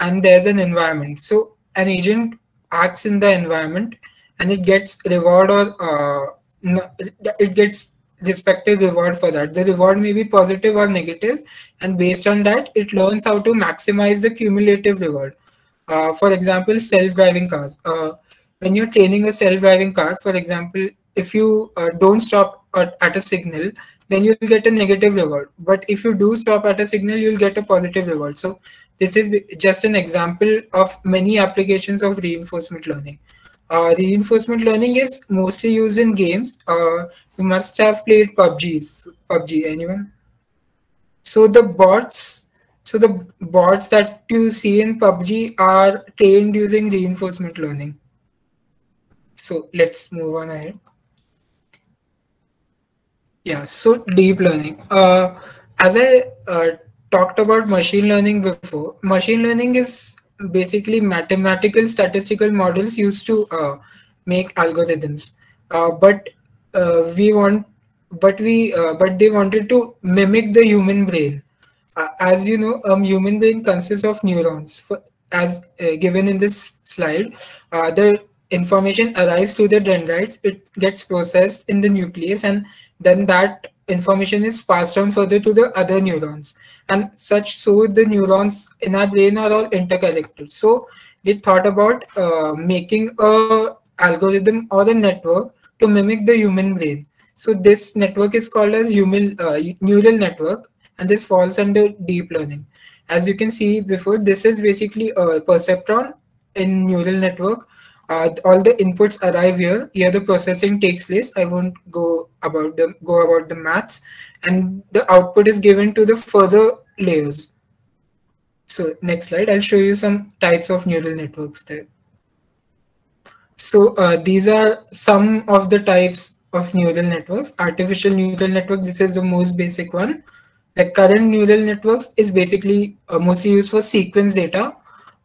and there's an environment. So an agent acts in the environment and it gets reward or it gets respective reward for that. The reward may be positive or negative, and based on that, it learns how to maximize the cumulative reward. For example, self-driving cars. When you're training a self-driving car, for example, if you don't stop at a signal, then you'll get a negative reward. But if you do stop at a signal, you'll get a positive reward. So this is just an example of many applications of reinforcement learning. Reinforcement learning is mostly used in games. You must have played PUBG, anyone? So the bots that you see in PUBG are trained using reinforcement learning. So let's move on ahead. Yeah, so deep learning. As I talked about machine learning before, machine learning is basically mathematical statistical models used to make algorithms. But they wanted to mimic the human brain. As you know, human brain consists of neurons. As given in this slide, the information arrives to the dendrites, it gets processed in the nucleus, and then that information is passed on further to the other neurons. And so the neurons in our brain are all interconnected. So they thought about making a algorithm or a network to mimic the human brain. So this network is called as neural network, and this falls under deep learning. As you can see before, this is basically a perceptron in neural network. All the inputs arrive here. Here the processing takes place. I won't go about the maths, and the output is given to the further layers. So next slide, I'll show you some types of neural networks there. So these are some of the types of neural networks. Artificial neural network, this is the most basic one. The current neural networks is basically mostly used for sequence data,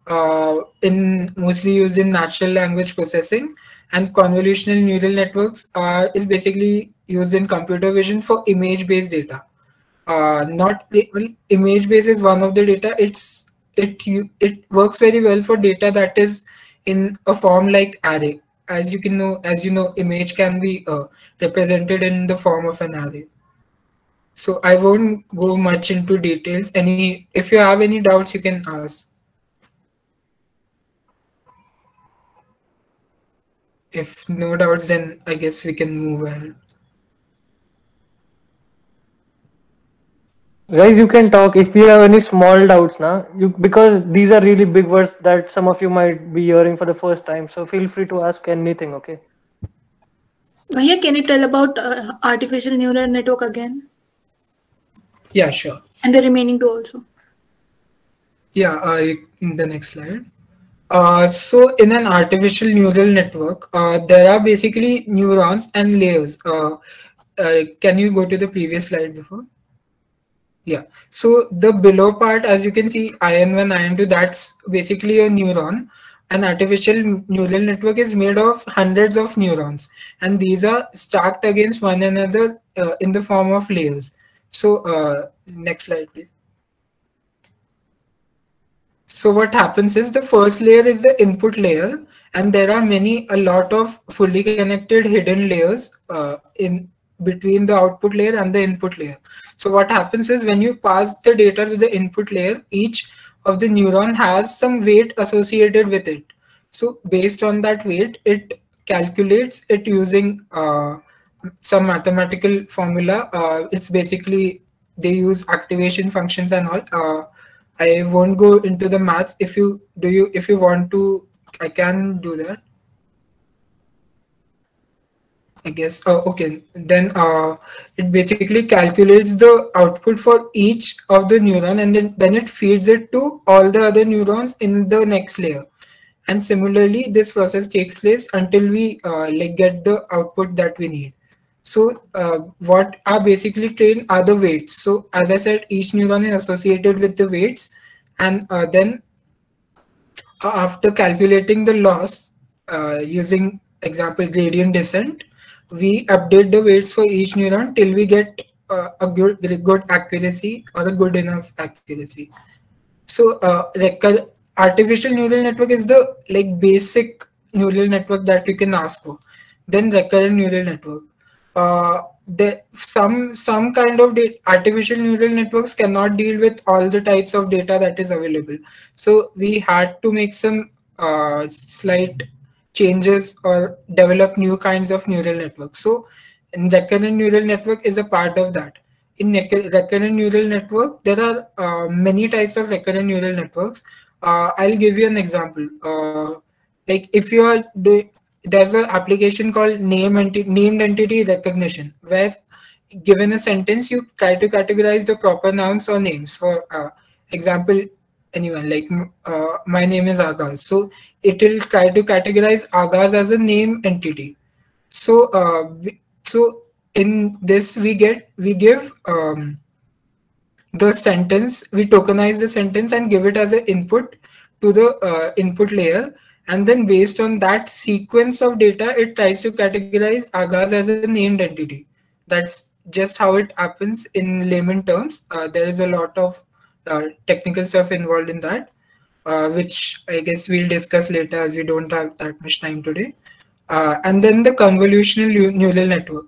mostly used in natural language processing, and convolutional neural networks is basically used in computer vision for image-based data. Not well, image-based is one of the data. It works very well for data that is in a form like array. As you know, image can be represented in the form of an array. So I won't go much into details. If you have any doubts, you can ask. If no doubts, then I guess we can move ahead. Guys, you can talk if you have any small doubts now. Because these are really big words that some of you might be hearing for the first time. So feel free to ask anything. Okay. Bhaiya, can you tell about artificial neural network again? Yeah, sure. And the remaining two also. Yeah, in the next slide. So in an artificial neural network, there are basically neurons and layers. Can you go to the previous slide before? Yeah. So the below part, as you can see, IN1, IN2, that's basically a neuron. An artificial neural network is made of hundreds of neurons, and these are stacked against one another in the form of layers. So next slide, please. So what happens is the first layer is the input layer, and there are a lot of fully connected hidden layers in between the output layer and the input layer. So what happens is when you pass the data to the input layer, each of the neuron has some weight associated with it. So based on that weight, it calculates it using some mathematical formula. It's basically they use activation functions and all. I won't go into the maths. If you want to, I can do that. I guess. Okay. Then it basically calculates the output for each of the neuron, and then it feeds it to all the other neurons in the next layer. And similarly, this process takes place until we get the output that we need. So what are basically trained are the weights. So as I said, each neuron is associated with the weights, and then after calculating the loss using example gradient descent, we update the weights for each neuron till we get a good accuracy or a good enough accuracy. So artificial neural network is the basic neural network that you can ask for. Then recurrent neural network. Some kind of artificial neural networks cannot deal with all the types of data that is available. So we had to make some slight changes or develop new kinds of neural networks. So recurrent neural network is a part of that. In recurrent neural network, there are many types of recurrent neural networks. I'll give you an example. Like if you are doing, there's an application called named entity recognition, where given a sentence, you try to categorize the proper nouns or names. For example, anyone like my name is Agaz, so it will try to categorize Agaz as a name entity. So so in this we give the sentence, we tokenize the sentence and give it as an input to the input layer, and then based on that sequence of data, it tries to categorize Agaz as a named entity. That's just how it happens in layman terms. There is a lot of technical stuff involved in that, which I guess we'll discuss later as we don't have that much time today. And then the convolutional neural network.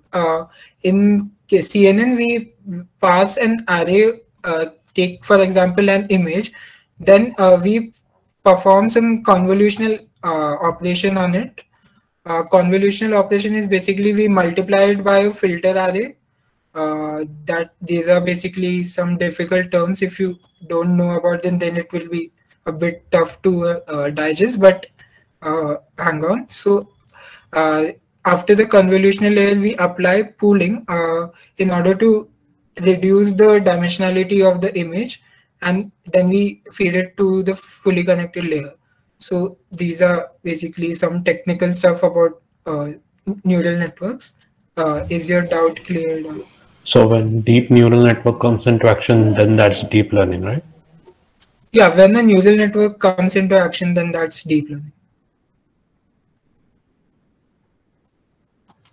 In CNN, we pass an array, take for example an image, then we perform some convolutional operation on it. Convolutional operation is basically we multiply it by a filter array. That these are basically some difficult terms. If you don't know about them, then it will be a bit tough to digest. But hang on. So after the convolutional layer, we apply pooling in order to reduce the dimensionality of the image, and then we feed it to the fully connected layer. So these are basically some technical stuff about neural networks. Is your doubt cleared? So when deep neural network comes into action, then that's deep learning, right? Yeah, when a neural network comes into action, then that's deep learning.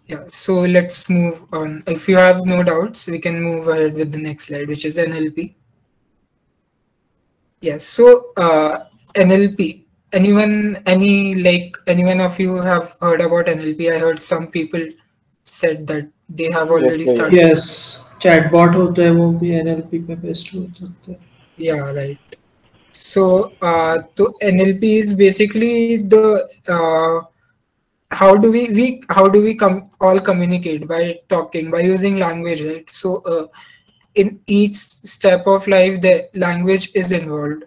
Yeah, so let's move on. If you have no doubts, we can move ahead with the next slide, which is NLP. Yes, so NLP. Anyone of you have heard about NLP? I heard some people said that they have already started. Yes, chatbot होता है वो भी NLP पे based हो सकता है. Yeah, right. So, NLP is basically the how do we all communicate by talking, by using language, right? So in each step of life, the language is involved.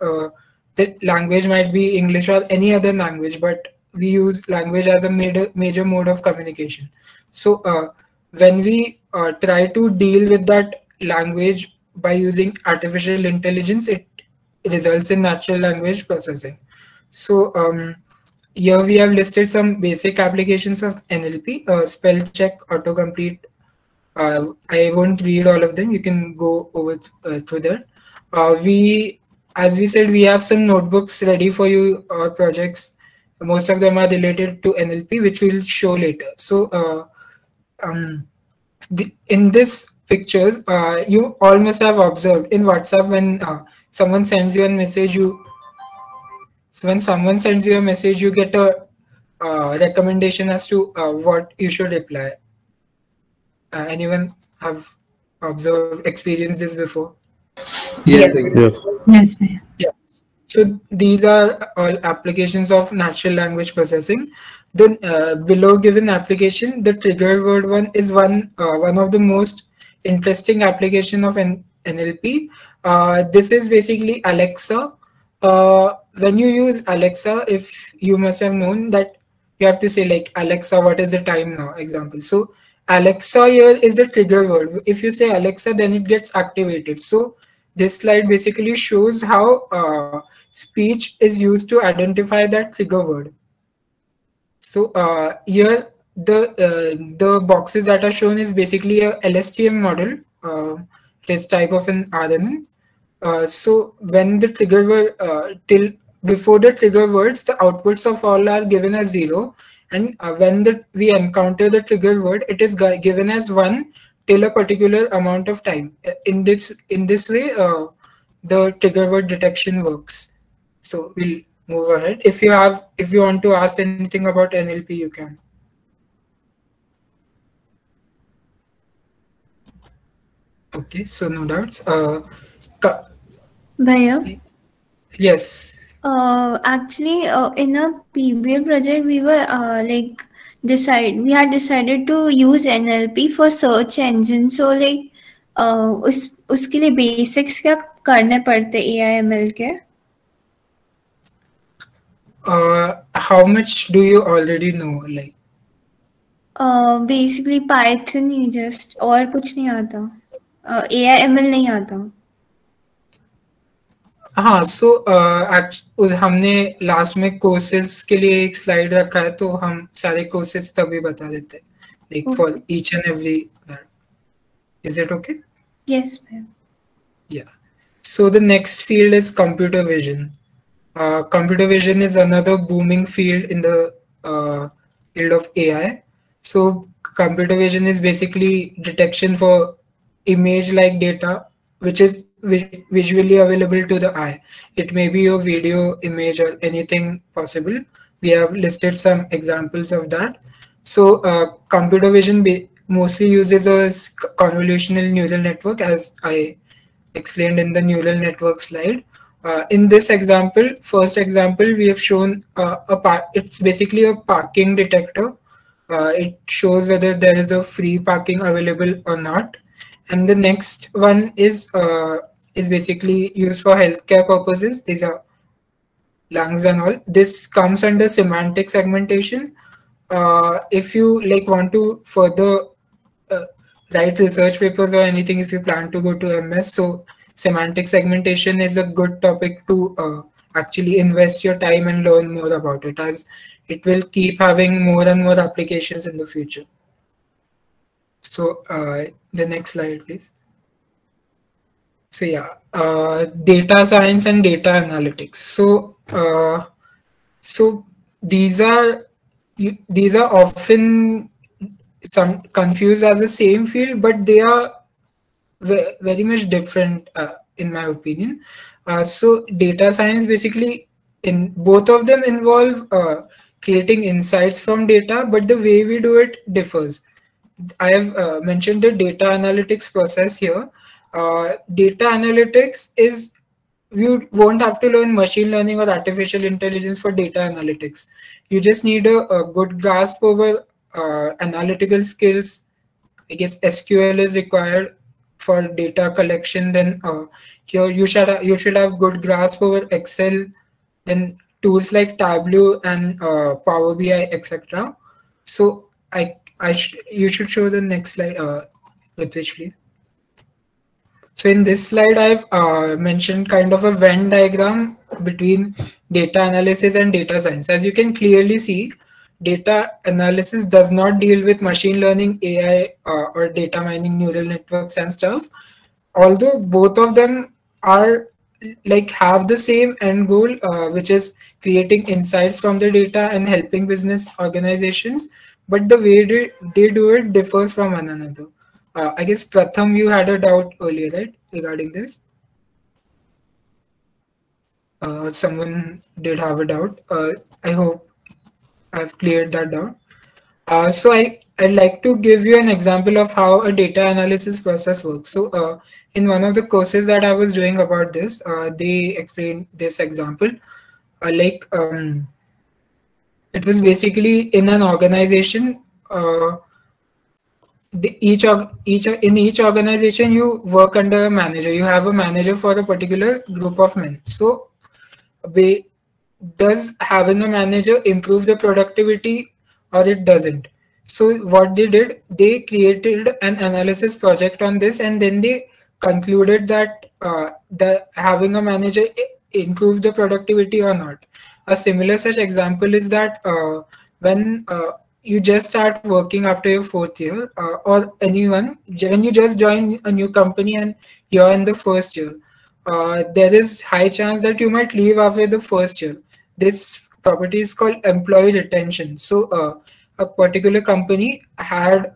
The language might be English or any other language, but we use language as a major mode of communication. So when we try to deal with that language by using artificial intelligence, it results in natural language processing. So here we have listed some basic applications of NLP: spell check, autocomplete. I won't read all of them. You can go over through that. As we said, we have some notebooks ready for you, projects. Most of them are related to NLP, which we'll show later. So in this pictures, you all must have observed in WhatsApp when someone sends you a message, when someone sends you a message, you get a recommendation as to what you should reply. Anyone have experienced this before? Yes. Yes. Yes. So these are all applications of natural language processing. Then below given application, the trigger word one is one of the most interesting application of NLP. This is basically Alexa. When you use Alexa, if you must have known that you have to say like, Alexa, what is the time now? Example. So Alexa here is the trigger word. If you say Alexa, then it gets activated. So this slide basically shows how speech is used to identify that trigger word. So here the boxes that are shown is basically a LSTM model. It is type of an RNN. So when the trigger word before the trigger words, the outputs of all are given as 0, and when we encounter the trigger word, it is given as 1 till a particular amount of time. In this way, the trigger word detection works. So we'll move ahead. If you want to ask anything about NLP, you can. Okay, so no doubts. Bhaiya? Yes. Actually, in a PBL project, we were we had decided to use NLP for search engine. So like, उसके लिए basics क्या करने पड़ते AIML के? How much do you already know? Like, basically Python he just, और कुछ नहीं आता. AIML नहीं आता. हाँ, सो हमने लास्ट में कोर्सेज के लिए एक स्लाइड रखा है, तो हम सारे कोर्सेज तभी बता देते हैं, like for each and every that. Is it okay? Yes, ma'am. Yeah. So the next field is computer vision. Computer vision is another booming field in the field of AI. So computer vision is basically detection for image-like data, which is visually available to the eye. It may be a video, image, or anything possible. We have listed some examples of that. So computer vision mostly uses a convolutional neural network, as I explained in the neural network slide. In this example, first example, we have shown it's basically a parking detector. It shows whether there is a free parking available or not. And the next one is basically used for healthcare purposes. These are lungs and all. This comes under semantic segmentation. If you like want to further write research papers or anything, if you plan to go to MS, so semantic segmentation is a good topic to actually invest your time and learn more about it, as it will keep having more and more applications in the future. So the next slide, please. So yeah, data science and data analytics. So these are often some confused as the same field, but they are very much different in my opinion. So data science, basically, in both of them involve creating insights from data, but the way we do it differs. I have mentioned the data analytics process here. Data analytics is, you won't have to learn machine learning or artificial intelligence for data analytics. You just need a good grasp over analytical skills. I guess SQL is required for data collection. Then here you should have good grasp over Excel. Then tools like Tableau and Power BI, etc. So you should show the next slide, Ritwich, please. So in this slide, I've mentioned kind of a Venn diagram between data analysis and data science. As you can clearly see, data analysis does not deal with machine learning, AI, or data mining, neural networks and stuff. Although both of them are like have the same end goal, which is creating insights from the data and helping business organizations, but the way they do it differs from one another. I guess Pratham, you had a doubt earlier, right, regarding this? Someone did have a doubt. I hope I've cleared that doubt. So I'd like to give you an example of how a data analysis process works. So in one of the courses that I was doing about this, they explained this example. It was basically in an organization. In each organization, you work under a manager. You have a manager for a particular group of men. So does having a manager improve the productivity or it doesn't? So what they did, they created an analysis project on this, and then they concluded that having a manager improves the productivity or not. A similar such example is that when you just start working after your 4th year, or anyone, when you just join a new company and you're in the first year, there is high chance that you might leave after the first year. This property is called employee retention. So a particular company had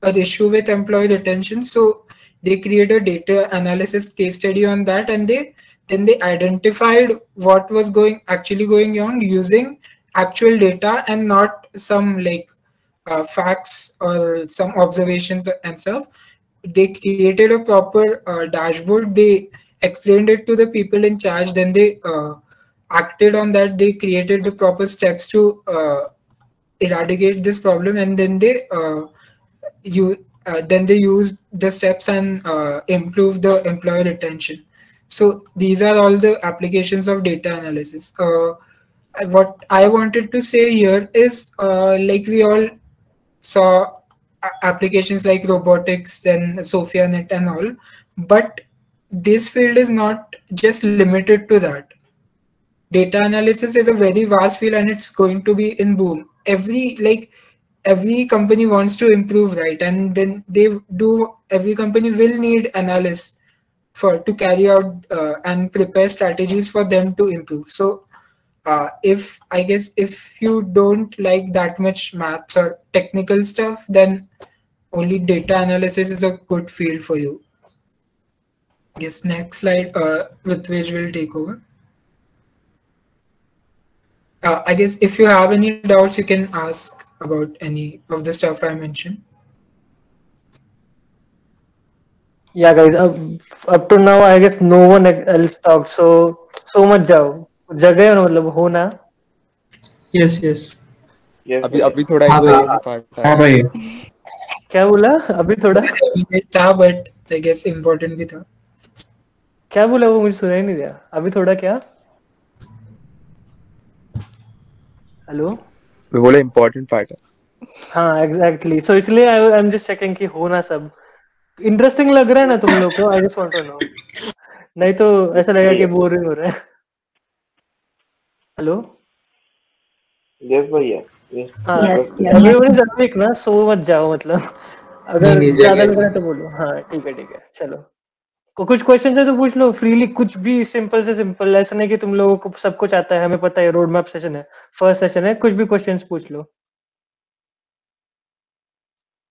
an issue with employee retention, so they created a data analysis case study on that, and then they identified what was actually going on using actual data and not some facts or some observations and stuff. They created a proper dashboard. They explained it to the people in charge. Then they acted on that. They created the proper steps to eradicate this problem, and then they used the steps and improve the employee retention. So these are all the applications of data analysis. What I wanted to say here is we all saw applications like robotics and SophiaNet and all, but this field is not just limited to that. Data analysis is a very vast field, and it's going to be in boom. Every company wants to improve, right? And then every company will need analysts to carry out and prepare strategies for them to improve. So if you don't like that much maths or technical stuff, then only data analysis is a good field for you. I guess next slide, Ritwij will take over. I guess if you have any doubts, you can ask about any of the stuff I mentioned. Yeah, guys. Up to now, I guess no one else talked. So much jao. जगह है मतलब होना. Yes. अभी थोड़ा important part है. हाँ भाई. क्या बोला? अभी थोड़ा. था, but I guess important भी था. क्या बोला वो मुझे सुनाई नहीं दिया. अभी थोड़ा क्या? हेलो मैं बोला इम्पोर्टेंट पार्ट है. हाँ एग्जैक्टली सो इसलिए आई एम जस्ट चेकिंग कि हो ना सब इंटरेस्टिंग लग रहा है ना तुम लोग को I just want to know नहीं तो ऐसा लगेगा कि बोरिंग हो रहा है. हेलो यस भैया हाँ Yes, everyone yes. Is awake ना सो मत जाओ मतलब नहीं अगर नहीं ज्यादा जगह लग रहा है तो बोलो. हाँ ठीक है चलो कुछ क्वेश्चन है तो पूछ लो फ्रीली कुछ भी सिंपल से सिंपल ऐसा नहीं कि तुम लोगों को सब कुछ आता है हमें पता है रोड मैप सेशन है फर्स्ट सेशन है कुछ भी क्वेश्चंस पूछ लो.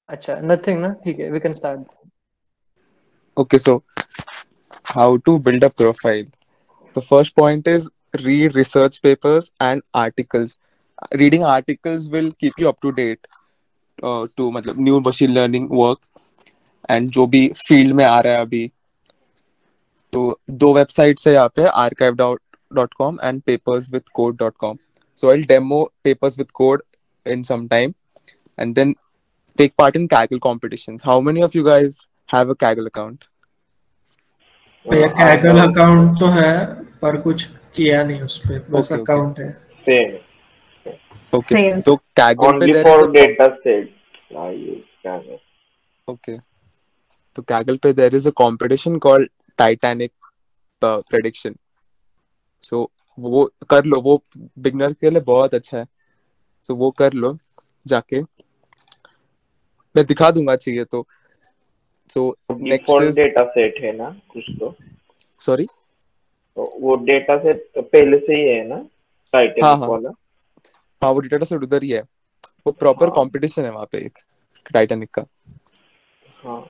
अच्छा नथिंग ना ठीक है we can start. Okay, so how to build a profile? The first point is read research papers and articles. Reading articles will keep you up to date to मतलब new machine learning work and जो भी field में आ रहा है अभी. तो दो websites है यहाँ पे archive.com and paperswithcode.com. So I'll demo papers with code in some time and then take part in Kaggle competitions. How many of you guys have a Kaggle account? भैया कैगल अकाउंट तो है पर कुछ किया नहीं उस पे बस Okay, okay. अकाउंट है. Same. Okay. Same. So Kaggle पे Only there for is a data sets I use Kaggle. okay. तो Kaggle पे there is a competition called Titanic prediction. So वो कर लो वो बिगनर के लिए बहुत अच्छा है. So वो कर लो जाके मैं दिखा दूंगा चाहिए तो. So next default is data set है ना कुछ तो sorry. तो वो डेटा सेट पहले से ही है ना हाँ टाइटैनिक हाँ वाला. हाँ वो डेटा सेट उधर ही है. वो प्रॉपर हाँ कंपटीशन है वहाँ पे एक टाइटैनिक का. हाँ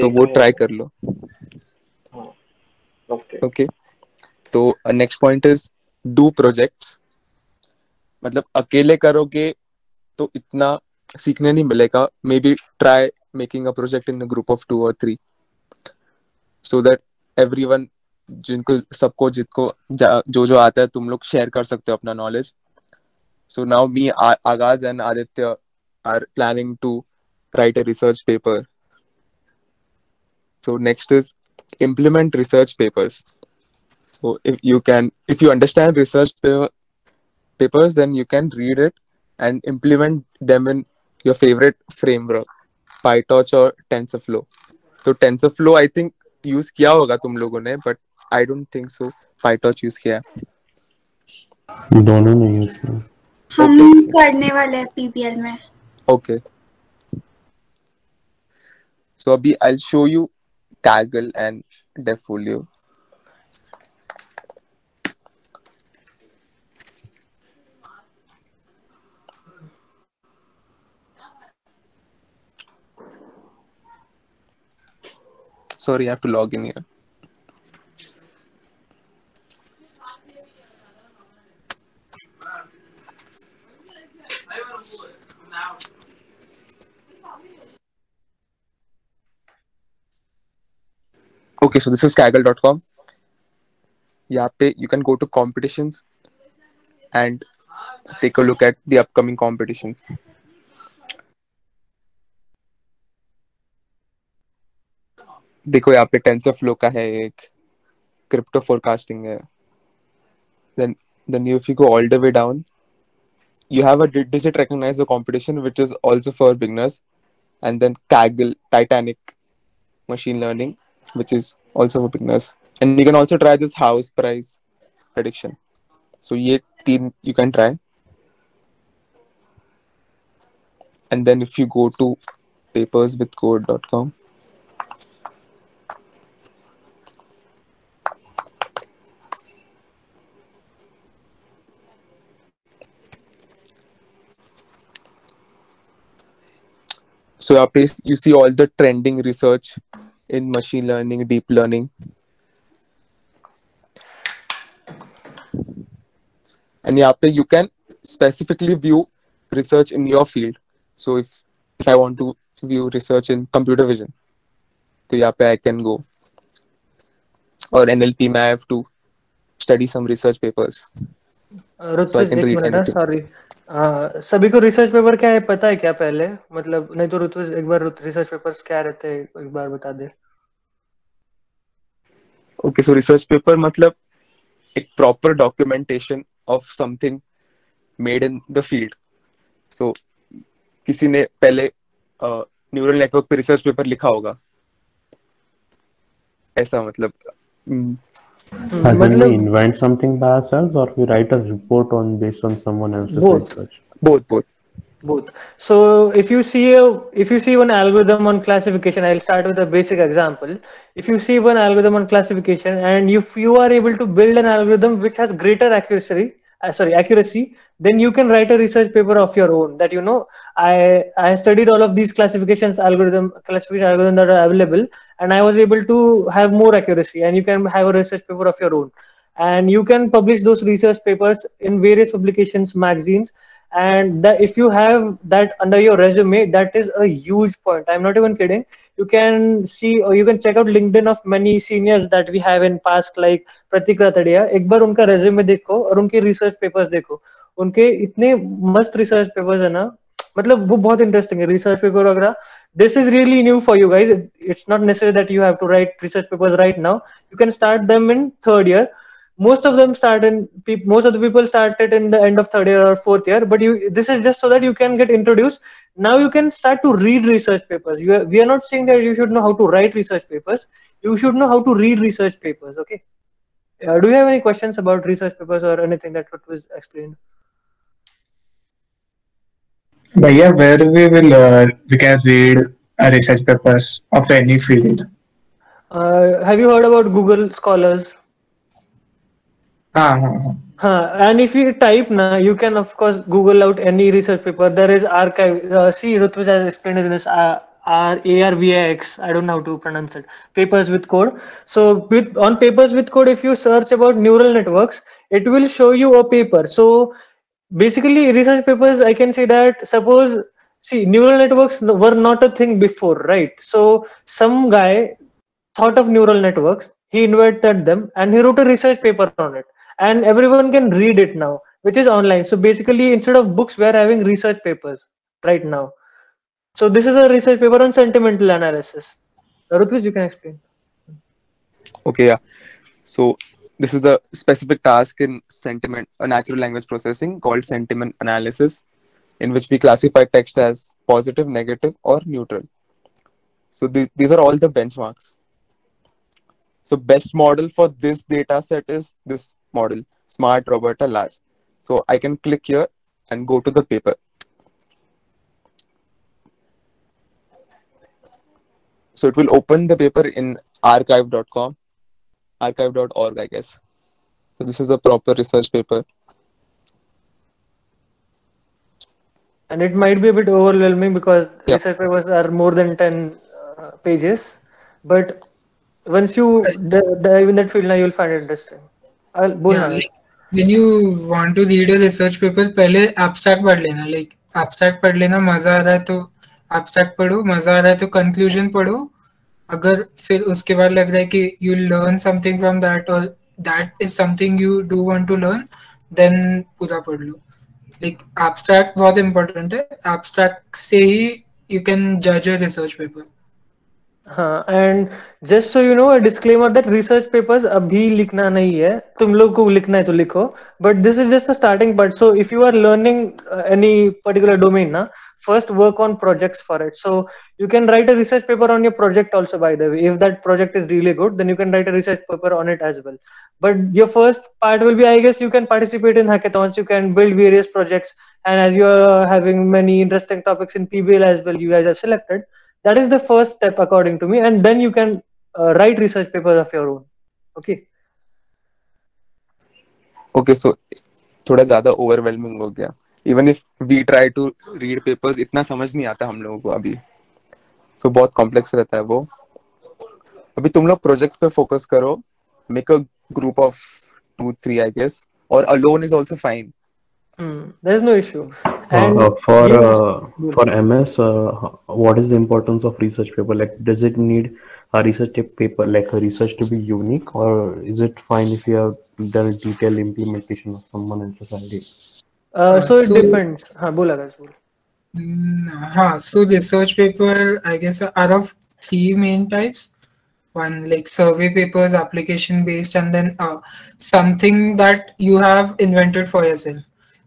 तो वो देखा है ट्राई वो. कर लो. हाँ ओके. ओके. तो next point is do projects. मतलब अकेले करोगे तो इतना सीखने नहीं मिलेगा. May be try making a project in group of 2 or 3 so that everyone जिनको सबको जिसको जो जो आता है तुम लोग शेयर कर सकते हो अपना knowledge. So now me Aagaz and Aditya are planning to write a research paper. So next is implement research papers. So if you understand papers, then you can read it and implement them in your favorite framework, PyTorch or TensorFlow. तो TensorFlow I think use किया होगा तुम लोगों ने, but I don't think so PyTorch use किया है. दोनों नहीं यूज किया. हम करने वाले हैं पीबीएल में. Okay. So अभी I'll show you Kaggle and Devfolio. Sorry, I have to log in here. Okay, so this is kaggle.com. यहाँ पे you can go to competitions and take a look at the upcoming competitions. देखो यहाँ पे TensorFlow का है एक, crypto forecasting है. Then if you go all the way down, you have a digit recognize the competition which is also for beginners, and then Kaggle, Titanic, machine learning, which is also for beginners. And you can also try this house price prediction. So ये तीन you can try. And then if you go to paperswithcode.com, so यहाँ पे you see all the trending research in machine learning, deep learning. And यहाँ पे you can specifically view research in your field. So if I want to view research in computer vision, तो यहाँ पे I can go. Or NLP में I have to study some research papers. So I Ritviz can एक read minute anything. Sorry सभी को research paper क्या है पता है क्या पहले मतलब नहीं तो ऋत्विज एक बार रिसर्च पेपर्स क्या रहते हैं एक बार बता दे. Okay, so research paper मतलब एक proper documentation of something made in the field. So किसी ने पहले न्यूरल नेटवर्क पे रिसर्च पेपर लिखा होगा, ऐसा मतलब As in we invent something by ourselves, or we write a report on based on someone else's research? Both. So if you see one algorithm on classification, I'll start with a basic example. If you see one algorithm on classification, and if you are able to build an algorithm which has greater accuracy, then you can write a research paper of your own. That I studied all of these classification algorithms that are available, and I was able to have more accuracy. And you can have a research paper of your own, and you can publish those research papers in various publications, magazines. And that if you have that under your resume, that is a huge point. I'm not even kidding. You can see, or you can check out LinkedIn of many seniors that we have in past, like Pratik Ratadia. एक बार उनका resume देखो और उनके research papers देखो. उनके इतने मस्त research papers है ना, मतलब वो बहुत interesting है research paper वगैरह. This is really new for you guys. It's not necessary that you have to write research papers right now. You can start them in third year. Most of the people started in the end of third year or fourth year, but this is just so that you can get introduced. Now you can start to read research papers. We are not saying that you should know how to write research papers. You should know how to read research papers. Okay. Do you have any questions about research papers or anything that was explained? Bhaiya, where we can read research papers of any field? Have you heard about Google Scholars? And if you type now, you can of course Google out any research paper. There is archive. See, Rutvij has explained in this ARVIX. I don't know how to pronounce it. Papers with code. So on papers with code, if you search about neural networks, it will show you a paper. So basically, research papers, I can say that neural networks were not a thing before, right? So some guy thought of neural networks, he invented them, and he wrote a research paper on it. And everyone can read it now, which is online. So basically, instead of books, we are having research papers right now. So this is a research paper on sentimental analysis. Rutvij, you can explain. Okay, yeah. So this is the specific task in natural language processing called sentiment analysis, in which we classify text as positive, negative, or neutral. So these are all the benchmarks. So best model for this data set is this model, Smart Roberta Large. So I can click here and go to the paper. So it will open the paper in archive.com, archive.org, I guess. So this is a proper research paper. And it might be a bit overwhelming because research papers are more than 10 pages. But once you dive in that field, now you'll find it interesting. When you want to read a research paper, पहले abstract पढ़ लेना. Like abstract पढ़ लेना, मजा आ रहा है तो abstract पढ़ो, मजा आ रहा है तो conclusion पढ़ो. अगर फिर उसके बाद लग रहा है कि you learn something from that or that is something you do want to learn, then पूरा पढ़ लो. Like abstract बहुत important है. Abstract से ही you can judge a research paper. And just so you know, a disclaimer that research papers अभी लिखना नहीं है. तुम लोग को लिखना है तो लिखो. But this is just a starting part. So if you are learning any particular domain, first work on projects for it. So you can write a research paper on your project also, by the way. If that project is really good, then you can write a research paper on it as well. But your first part will be, I guess, you can participate in hackathons, you can build various projects. And as you are having many interesting topics in PBL as well, you guys have selected. That is the first step according to me, and then you can write research papers of your own. Okay. Okay, so थोड़ा ज़्यादा overwhelming हो गया. Even if we try to read papers, इतना समझ नहीं आता हम लोगों को अभी. So बहुत complex रहता है वो. अभी तुम लोग projects पे focus करो. Make a group of 2-3, I guess, or alone is also fine. There is no issue. For MS, what is the importance of research paper? Like, does it need a research paper, like a research to be unique, or is it fine if you have done a detailed implementation of someone else's idea? So it depends. बोला guys, बोला. So research paper, I guess, are of 3 main types. One like survey papers, application based, and then something that you have invented for yourself.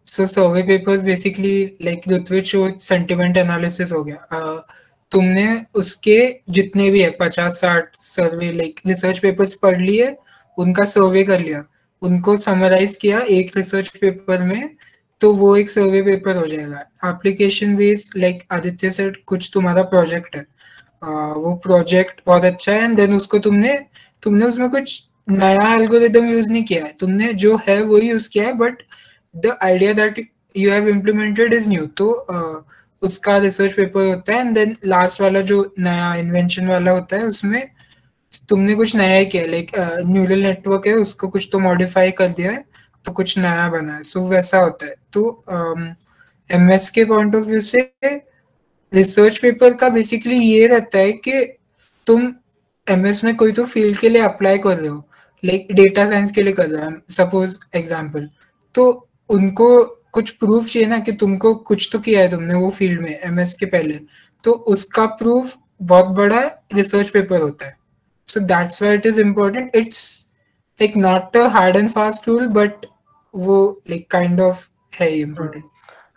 So survey papers basically like Ritvij show sentiment analysis हो गया। तुमने उसके जितने भी है 50-60 सर्वे like research papers पढ़ लिए, उनका सर्वे कर लिया, उनको समराइज किया एक रिसर्च पेपर में, तो वो एक सर्वे पेपर हो जाएगा। Application based like Aditya said कुछ तुम्हारा प्रोजेक्ट है, वो प्रोजेक्ट बहुत अच्छा है एंड देन उसको तुमने उसमें कुछ नया एल्गोरिदम यूज नहीं किया है, तुमने जो है वो यूज किया है, but the idea that you have implemented is new, तो उसका रिसर्च पेपर होता है एंड देन लास्ट वाला जो नया इन्वेंशन वाला होता है उसमें तुमने कुछ नया ही किया, लाइक न्यूरल नेटवर्क है उसको कुछ तो मॉडिफाई कर दिया है तो कुछ नया बना है, सो वैसा होता है। तो एमएस के पॉइंट ऑफ व्यू से रिसर्च पेपर का बेसिकली ये रहता है कि तुम एमएस में कोई तो फील्ड के लिए अप्लाई कर रहे हो, लाइक डेटा साइंस के लिए कर रहे हो सपोज एग्जांपल, तो उनको कुछ प्रूफ चाहिए ना कि तुमको कुछ तो किया है तुमने वो फील्ड में एमएस के पहले, तो उसका प्रूफ बहुत बड़ा रिसर्च पेपर होता है। So that's why it is important, it's like not a hard and fast rule but वो लाइक काइंड ऑफ है इम्पोर्टेंट।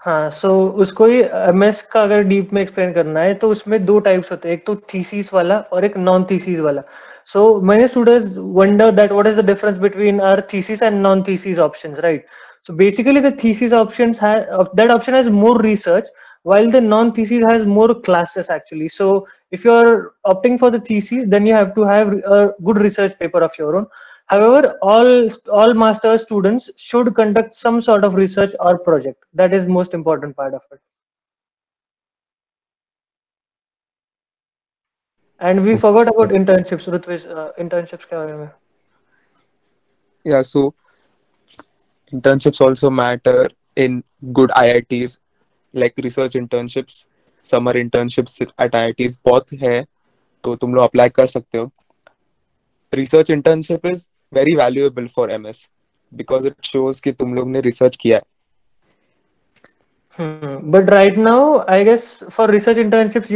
हाँ, सो उसको ही एमएस का अगर डीप में एक्सप्लेन करना है तो उसमें दो टाइप्स होते हैं, एक तो थीसिस वाला और एक नॉन थीसिस वाला। So many students wonder that what is the difference between our thesis and non-thesis options, right? So basically the thesis options that option has more research, while the non-thesis has more classes actually. So if you are opting for the thesis, then you have to have a good research paper of your own. However, all master students should conduct some sort of research or project. That is most important part of it. And we forgot about internships. Rutvish, internships के बारे में. Yeah, so internships also matter in good IITs, like research internships, summer internships at IITs बहुत है, तो तुम लोग apply कर सकते हो. Research internship is very valuable for MS because it shows कि तुम लोग ने research किया है. But right now, I guess for research internships,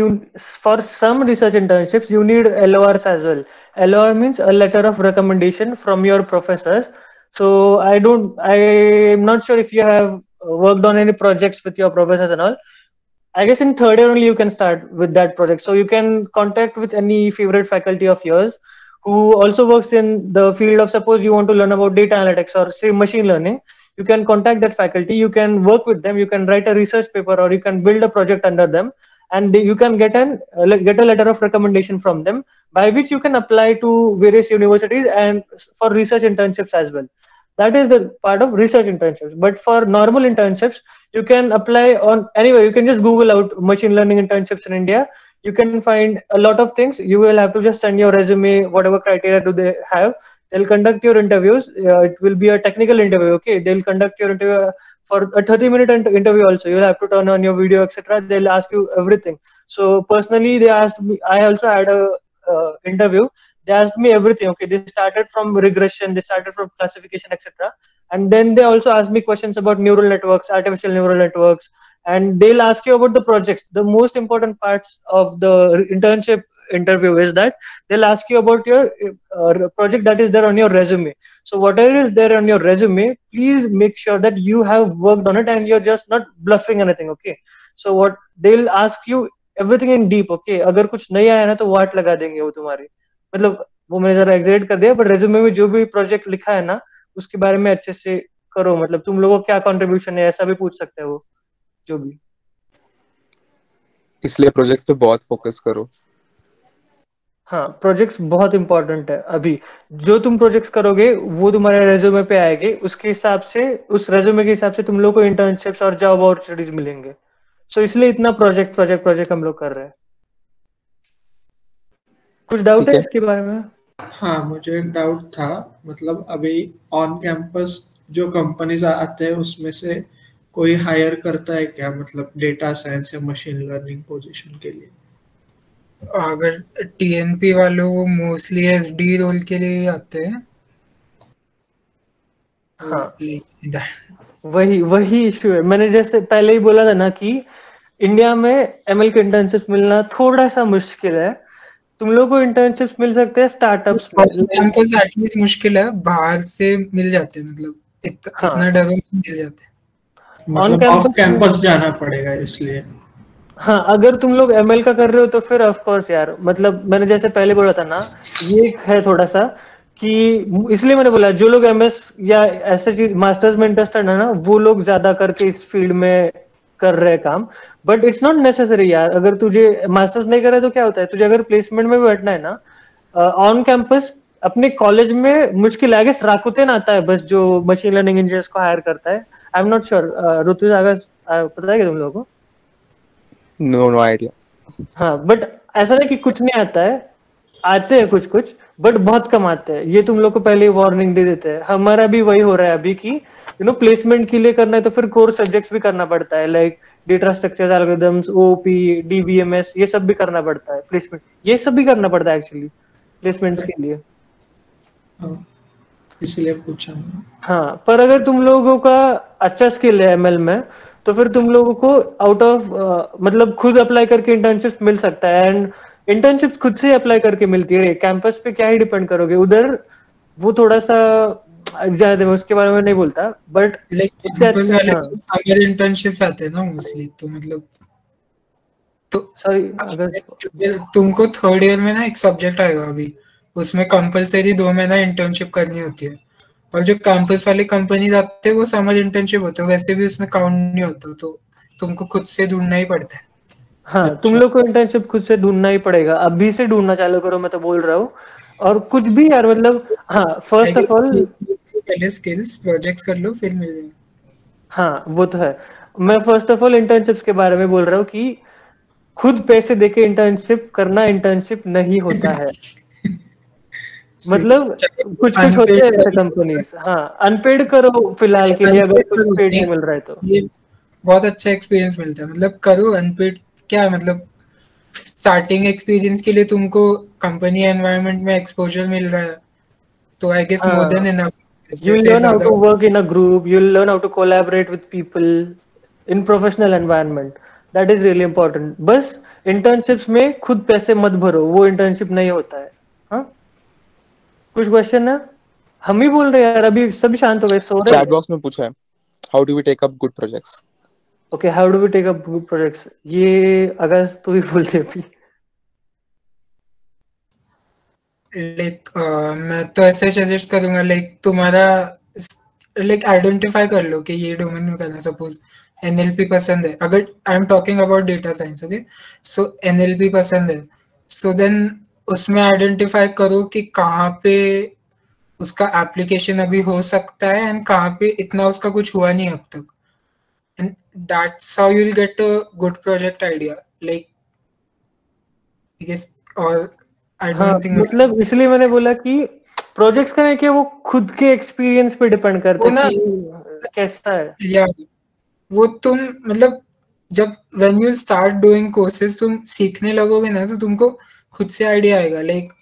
for some research internships, you need LORs as well. LOR means a letter of recommendation from your professors. So I'm not sure if you have worked on any projects with your professors and all. I guess in third year only you can start with that project. So you can contact with any favorite faculty of yours who also works in the field of, suppose you want to learn about data analytics or say machine learning, you can contact that faculty, you can work with them, you can write a research paper or you can build a project under them, and you can get a letter of recommendation from them, by which you can apply to various universities and for research internships as well. That is the part of research internships. But for normal internships, you can apply on anywhere. You can just Google out machine learning internships in India. You can find a lot of things. You will have to just send your resume, whatever criteria do they have. They'll conduct your interviews. It will be a technical interview. Okay, they'll conduct your interview for a 30-minute interview. Also, you'll have to turn on your video, etc. They'll ask you everything. So personally, they asked me. I also had a interview. They asked me everything. Okay, they started from regression, they started from classification, etc. And then they also asked me questions about neural networks, artificial neural networks, and they'll ask you about the projects. The most important parts of the internship interview is that they'll ask you about your project that is there on your resume. So whatever is there on your resume, please make sure that you have worked on it and you're just not bluffing anything. Okay, so what they'll ask you everything in deep. Okay, अगर कुछ नहीं आया ना तो वाट लगा देंगे वो तुम्हारी, मतलब वो मैंने जरा एग्जैगरेट कर दिया, बट रेज्यूमे में जो भी प्रोजेक्ट लिखा है ना उसके बारे में अच्छे से करो, मतलब तुम लोगों का क्या कंट्रीब्यूशन है ऐसा भी पूछ सकते हैं वो जो भी. इसलिए प्रोजेक्ट्स पे बहुत फोकस करो. हाँ, प्रोजेक्ट्स बहुत इंपॉर्टेंट है. अभी जो तुम प्रोजेक्ट्स करोगे वो तुम्हारे रेज्यूमे पे आएंगे, उसके हिसाब से उस रेज्यूमे के हिसाब से तुम लोग को इंटर्नशिप्स और जॉब अपॉर्चुनिटीज मिलेंगे. सो इसलिए इतना प्रोजेक्ट हम लोग कर रहे हैं. कुछ डाउट है इसके बारे में? हाँ, मुझे एक डाउट था, मतलब अभी ऑन कैंपस जो कंपनीज आते हैं उसमें से कोई हायर करता है क्या, मतलब डेटा साइंस या मशीन लर्निंग पोजीशन के लिए? अगर टीएनपी वालों वो मोस्टली एसडी रोल के लिए आते हैं. हाँ, वही इशू है. मैंने जैसे पहले ही बोला था ना कि इंडिया में एमएल के इंटर्नशिप मिलना थोड़ा सा मुश्किल है. तुम लोग को इंटर्नशिप्स मिल सकते हैं स्टार्टअप्स में. कैंपस एटलीस्ट मुश्किल है, बाहर से मिल जाते हैं, मतलब इतना डेवलपमेंट मिल जाते हैं. मतलब ऑफ कैंपस जाना पड़ेगा इसलिए। हाँ, अगर तुम लोग एमएल का कर रहे हो तो फिर ऑफ कोर्स यार, मतलब मैंने जैसे पहले बोला था ना, ये एक है थोड़ा सा कि इसलिए मैंने बोला जो लोग एमएस या ऐसे चीज मास्टर्स में इंटरेस्टेड है ना, वो लोग ज्यादा करके इस फील्ड में कर रहे हैं काम। बट इट्स नॉट नेसेसरी यार, अगर तुझे मास्टर्स नहीं कर रहा है तो क्या होता है, तुझे अगर प्लेसमेंट में भी बैठना है ना ऑन कैंपस, अपने कॉलेज में मुश्किल है, राकुतेन आता है बस जो मशीन लर्निंग इंजीनियर्स को हायर करता है। आई एम नॉट श्योर, ऋतुज पता है क्या तुम लोगों को? No idea. हाँ, बट ऐसा नहीं कि कुछ नहीं आता है, आते हैं कुछ कुछ, बट बहुत कम आते हैं। ये तुम लोग को पहले ही वार्निंग दे देते हैं। हमारा भी वही हो रहा है अभी कि प्लेसमेंट के लिए करना है तो फिर कोर सब्जेक्ट्स भी करना पड़ता है, like data structures, algorithms, OP, DBMS, ये सब भी करना पड़ता है। प्लेसमेंट ये सब भी करना पड़ता है एक्चुअली प्लेसमेंट्स के लिए, इसलिए पूछा। हाँ। पर अगर तुम लोगों का अच्छा स्किल है एमएल में तो फिर तुम लोगों को आउट ऑफ मतलब खुद अप्लाई करके इंटर्नशिप मिल सकता है। एंड इंटर्नशिप खुद से अप्लाई करके मिलती है, कैंपस पे क्या ही डिपेंड करोगे उधर। वो थोड़ा सा ज्यादा, मैं उसके बारे में नहीं बोलता, बट कैंपस वाले समर इंटर्नशिप्स आते हैं ना मोस्टली, तो मतलब तो सॉरी अगर तुमको थर्ड ईयर में ना एक सब्जेक्ट आएगा अभी, उसमें कंपलसरी 2 महीना इंटर्नशिप करनी होती है। और जो कैंपस वाली कंपनीज आते हैं वो समर इंटर्नशिप होते हैं, वैसे भी उसमें काउंट नहीं होता, तो तुमको खुद से ढूंढना ही पड़ता है। हाँ, तुम लोग को इंटर्नशिप खुद से ढूंढना ही पड़ेगा, अभी से ढूंढना चालू करो, मैं तो बोल रहा हूँ। और कुछ भी यार, मतलब हाँ, फर्स्ट ऑफ ऑल पहले स्किल्स प्रोजेक्ट्स कर लो फिर मिल जाएगा। हाँ, वो तो है। मैं फर्स्ट ऑफ ऑल इंटर्नशिप्स के बारे में बोल रहा हूँ कि खुद पैसे देके इंटर्नशिप करना इंटर्नशिप नहीं होता है। मतलब कुछ कुछ होते हैं ऐसे कंपनीज, हाँ, अनपेड करो फिलहाल के लिए, अगर कुछ पेड नहीं मिल रहा है तो। ये बहुत अच्छा एक्सपीरियंस मिलता है, मतलब करो अनपेड। क्या मतलब स्टार्टिंग एक्सपीरियंस के लिए तुमको कंपनी एनवायरनमेंट में एक्सपोजर मिल रहा है, तो I guess more than enough. You will learn how to work in a group, you will learn how to collaborate with people in professional environment. That is really important. बस internships में खुद पैसे मत भरो, वो internship नहीं होता है। हाँ, कुछ क्वेश्चन है? हम ही बोल रहे हैं यार, अभी सभी शांत हो गए, सो रहे हैं। चैट बॉक्स में पूछा है, how do we take up good projects? Okay, how do we take up good projects? ये अगर तू ही बोल दे अभी। लाइक मैं तो ऐसे सजेस्ट करूंगा, लाइक तुम्हारा लाइक आइडेंटिफाई कर लो कि ये डोमेन में करना। सपोज एनएलपी पसंद है, अगर I am talking about data science, okay, so NLP पसंद है, सो देन उसमें आइडेंटिफाई करो कि कहाँ पे उसका एप्लीकेशन अभी हो सकता है एंड कहाँ पे इतना उसका कुछ हुआ नहीं अब तक, and that's how you will get a good project idea. Like I guess, और हाँ, मतलब इसलिए मैंने बोला कि प्रोजेक्ट्स का है कि वो खुद के एक्सपीरियंस पे डिपेंड करता है कि कैसा है। या वो तुम मतलब जब when you start doing courses तुम सीखने लगोगे ना, तो तुमको खुद से आइडिया आएगा। लाइक